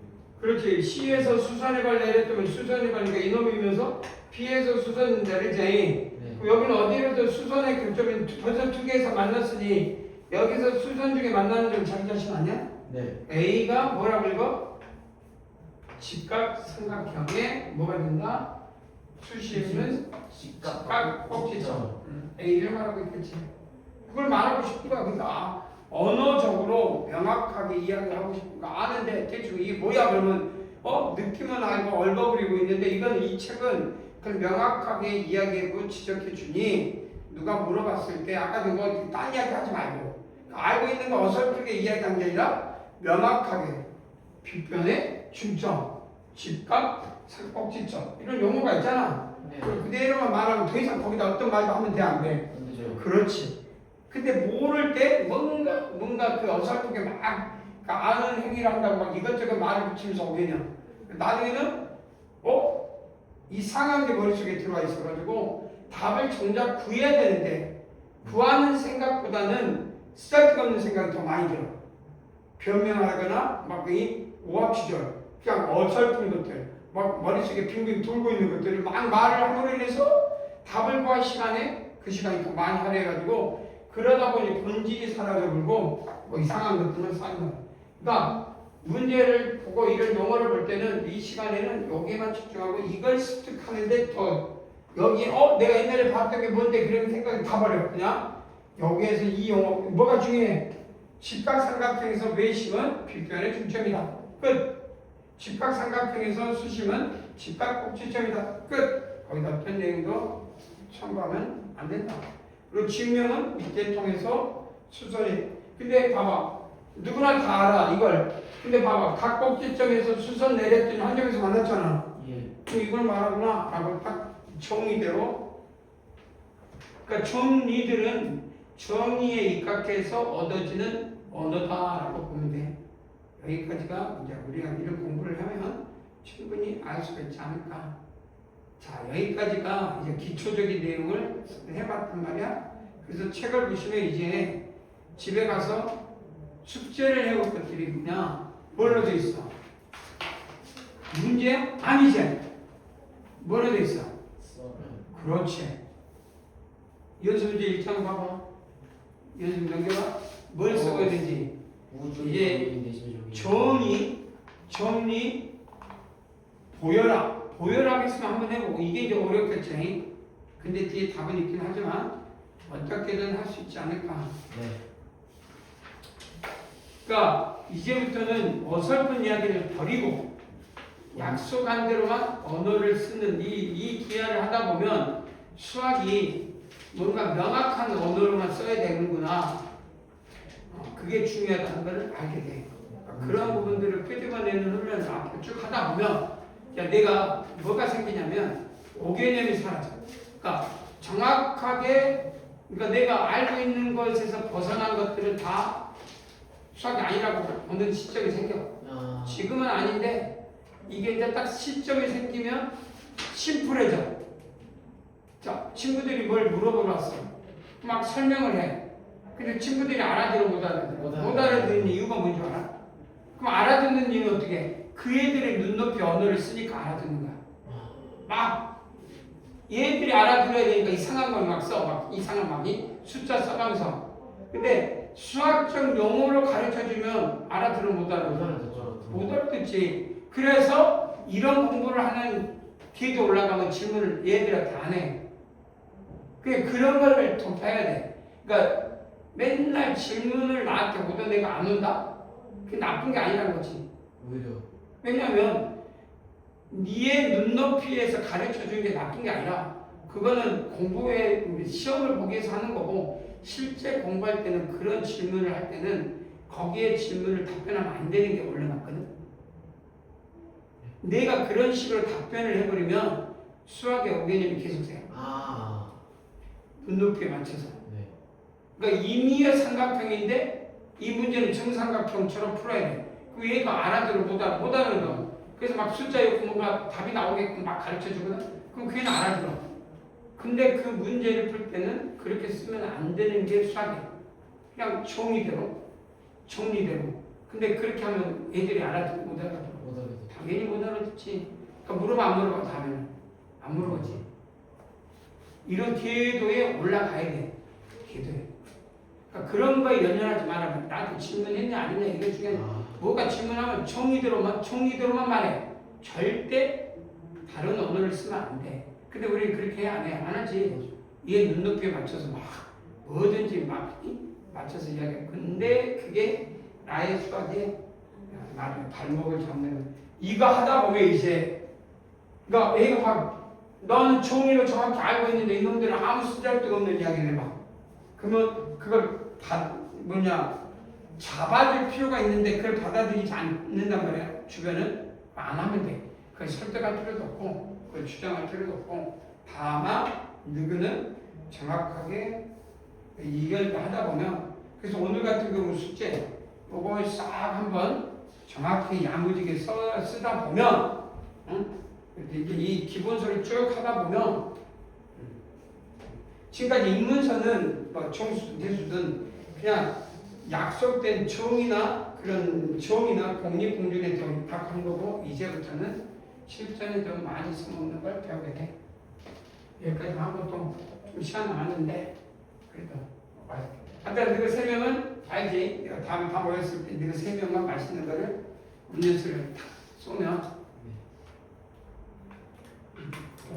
그렇지. C에서 수선해발 내렸다면 수선해발이니까 이놈이면서 B에서 수선 내리지. 네. 여기는 어디로도 수선의 교점이 벌써 두 개에서 만났으니 여기서 수선 중에 만나는 점 자기 자신 아니야? 네. A가 뭐라고 읽어? 직각삼각형에 뭐가 된다? 수심은 직각 꼭지점. A를 말하고 있겠지. 그걸 말하고 싶은 거야. 그러니까 언어적으로 명확하게 이야기하고 싶은 거 아는데 대충 이게 뭐야 그러면 느낌은 알고 얼버무리고 있는데 이건 이 책은 그걸 명확하게 이야기하고 지적해 주니 누가 물어봤을 때 아까도 뭐 딴 이야기 하지 말고 알고 있는 거 어설프게 이야기한 게 아니라 명확하게 빗변의 중점, 직각, 꼭지점 이런 용어가 있잖아. 네. 그대로만 말하면 더 이상 거기다 어떤 말도 하면 돼 안 돼? 근데죠. 그렇지. 근데 모를 때 뭔가 그 어설프게 막 아는 행위를 한다고 막 이것저것 말을 붙이면서 오겠냐. 나중에는 이상한 게 머릿속에 들어와 있어가지고 답을 정작 구해야 되는데 구하는 생각보다는 쓰잘데가 없는 생각이 더 많이 들어. 변명하거나 막 이 오합지졸 그냥 어설픈 것들 막 머릿속에 빙빙 돌고 있는 것들을 막 말을 함으로 인해서 답을 구할 시간에 그 시간이 더 많이 할애해가지고 그러다 보니 본질이 사라져버리고 뭐 이상한 것들은 쌓인 거야. 그러니까 문제를 보고 이런 용어를 볼 때는 이 시간에는 여기에만 집중하고 이걸 습득하는데 더 여기 내가 옛날에 봤던 게 뭔데 그런 생각이 다 버려. 그냥 여기에서 이 용어 뭐가 중요해? 직각삼각형에서 외심은 빗변의 중점이다. 끝. 직각삼각형에서 수심은 직각꼭지점이다. 끝. 거기다 어떤 내용도 첨부하면 안 된다. 그리고 증명은 밑에 통해서 수선이. 근데 봐봐. 누구나 다 알아 이걸. 근데 봐봐. 각 꼭지점에서 수선 내렸더니 한 점에서 만났잖아. 예. 그럼 이걸 말하구나 라고 딱 정의대로. 그러니까 정의들은 정의에 입각해서 얻어지는 언어다라고 보면 돼. 여기까지가 이제 우리가 이런 공부를 하면 충분히 알 수가 있지 않을까. 자, 여기까지가 이제 기초적인 내용을 해봤단 말이야. 그래서 책을 보시면 이제 집에 가서 숙제를 해올 것들이 뭐냐? 뭘로 돼 있어? 문제? 아니지. 뭐로 돼 있어? 그렇지. 연습 문제 1장 봐봐. 연습 넘겨봐. 뭘 쓰고 있는지. 이제 정리, 보여라 했으면 한번 해보고. 이게 이제 어렵겠지. 근데 뒤에 답은 있긴 하지만 어떻게든 할 수 있지 않을까. 네. 그러니까 이제부터는 어설픈 이야기를 버리고 약속한 대로만 언어를 쓰는 이 기하를 하다 보면 수학이 뭔가 명확한 언어로만 써야 되는구나. 그게 중요하다는 걸 알게 돼. 그러니까 그런 부분들을 끄집어내는 훈련을 앞으로 쭉 하다 보면 내가 뭐가 생기냐면 오개념이 사라져. 그러니까 정확하게 그러니까 내가 알고 있는 것에서 벗어난 것들은 다 수학이 아니라고 보는 시점이 생겨. 지금은 아닌데 이게 이제 딱 시점이 생기면 심플해져. 자, 친구들이 뭘 물어보러 왔어. 막 설명을 해. 근데 친구들이 알아들어 못 알아듣는 이유가 뭔지 알아? 그럼 알아듣는 이유는 어떻게 해? 그 애들의 눈높이 언어를 쓰니까 알아듣는 거야. 막 얘들이 알아들어야 되니까 이상한 걸 막 써. 막 이상한 막이 숫자 써가면서. 근데 수학적 용어로 가르쳐주면 알아들어 못 알아듣어? 못 알아듣지. 그래서 이런 공부를 하는 기회도 올라가면 질문을 얘들한테 안 해. 그런 거를 돌파해야 돼. 그러니까 맨날 질문을 나한테 오다 내가 안 온다? 그게 나쁜 게 아니라는 거지. 오히려. 왜냐하면 네의 눈높이에서 가르쳐주는 게 나쁜 게 아니라 그거는 공부에 시험을 보기 위해서 하는 거고 실제 공부할 때는 그런 질문을 할 때는 거기에 질문을 답변하면 안 되는 게 원래 맞거든. 내가 그런 식으로 답변을 해버리면 수학의 오개념이 계속 돼. 눈높이에 맞춰서. 네. 그러니까 임의의 삼각형인데 이 문제는 정삼각형처럼 풀어야 돼. 그 얘가 알아들어 못 알아들어. 그래서 막 숫자 옆에 뭔가 답이 나오게끔 막 가르쳐 주거든. 그럼 그게 알아들어. 근데 그 문제를 풀 때는 그렇게 쓰면 안 되는 게 수학이야. 그냥 정리대로. 근데 그렇게 하면 애들이 알아듣고 못 알아들어. 당연히 못 알아듣지. 그러니까 물어봐 안 물어봐 다음에는 안 물어보지. 이런 궤도에 올라가야 돼. 궤도에. 그러니까 그런 거에 연연하지 말아. 나도 질문했냐 아니냐 이게 중요해. 뭐가 질문하면 정리대로만 말해. 절대 다른 언어를 쓰면 안 돼. 근데 우리는 그렇게 안 해. 안 하지. 얘 눈높이에 맞춰서 막 뭐든지 막 맞춰서 이야기해. 근데 그게 나의 수학의 나를 발목을 잡는 이거 하다 보면 이제 그러니까 애가 막 너는 정의를 정확히 알고 있는데 이놈들은 아무 쓰잘데가 없는 이야기를 해봐. 그러면 그걸 잡아줄 필요가 있는데 그걸 받아들이지 않는단 말이야. 주변은 안 하면 돼. 그걸 설득할 필요도 없고 그걸 주장할 필요도 없고 다만 누구는 정확하게 이걸 하다 보면 그래서 오늘 같은 경우 숙제 이걸 싹 한번 정확히 야무지게 쓰다 보면 이 기본서를 쭉 하다 보면 지금까지 인문서는 뭐 총수든 대수든 그냥 약속된 정의나 공립공준에 더 입학한 거고 이제부터는 실전에 좀 많이 써먹는 걸 배우게 돼. 여기까지 하고 또 좀 시간 남았는데 그래도 하여튼 너희 3명은 알지? 내가 다음에 다 모였을 때 너희 3명만 맛있는 거를 음료수를 탁 쏘면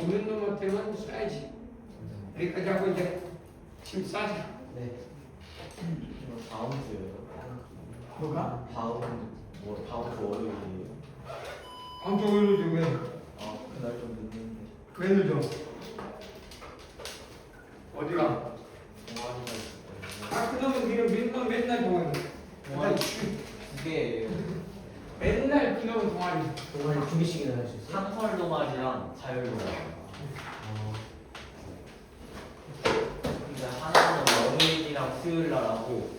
오는 놈한테만 써야지. 여기까지 하고 이제 짐 싸자. 네. 다음 주요. 뭐가? 다음 주 월요일이에요. 다음 주 월요일 왜? 아 그날 좀 늦는데 왜 늦어? 어디가? 동아리가 있었거든요. 아 그놈은 니가 맨날 동아리. 동아리 두 개예요. 맨날 그놈은 동아리. 동아리 2개씩이나 할 수 있어요? 상설 동아리랑 자율 동아리. 근데 하나는 월요일이랑 수요일 날 하고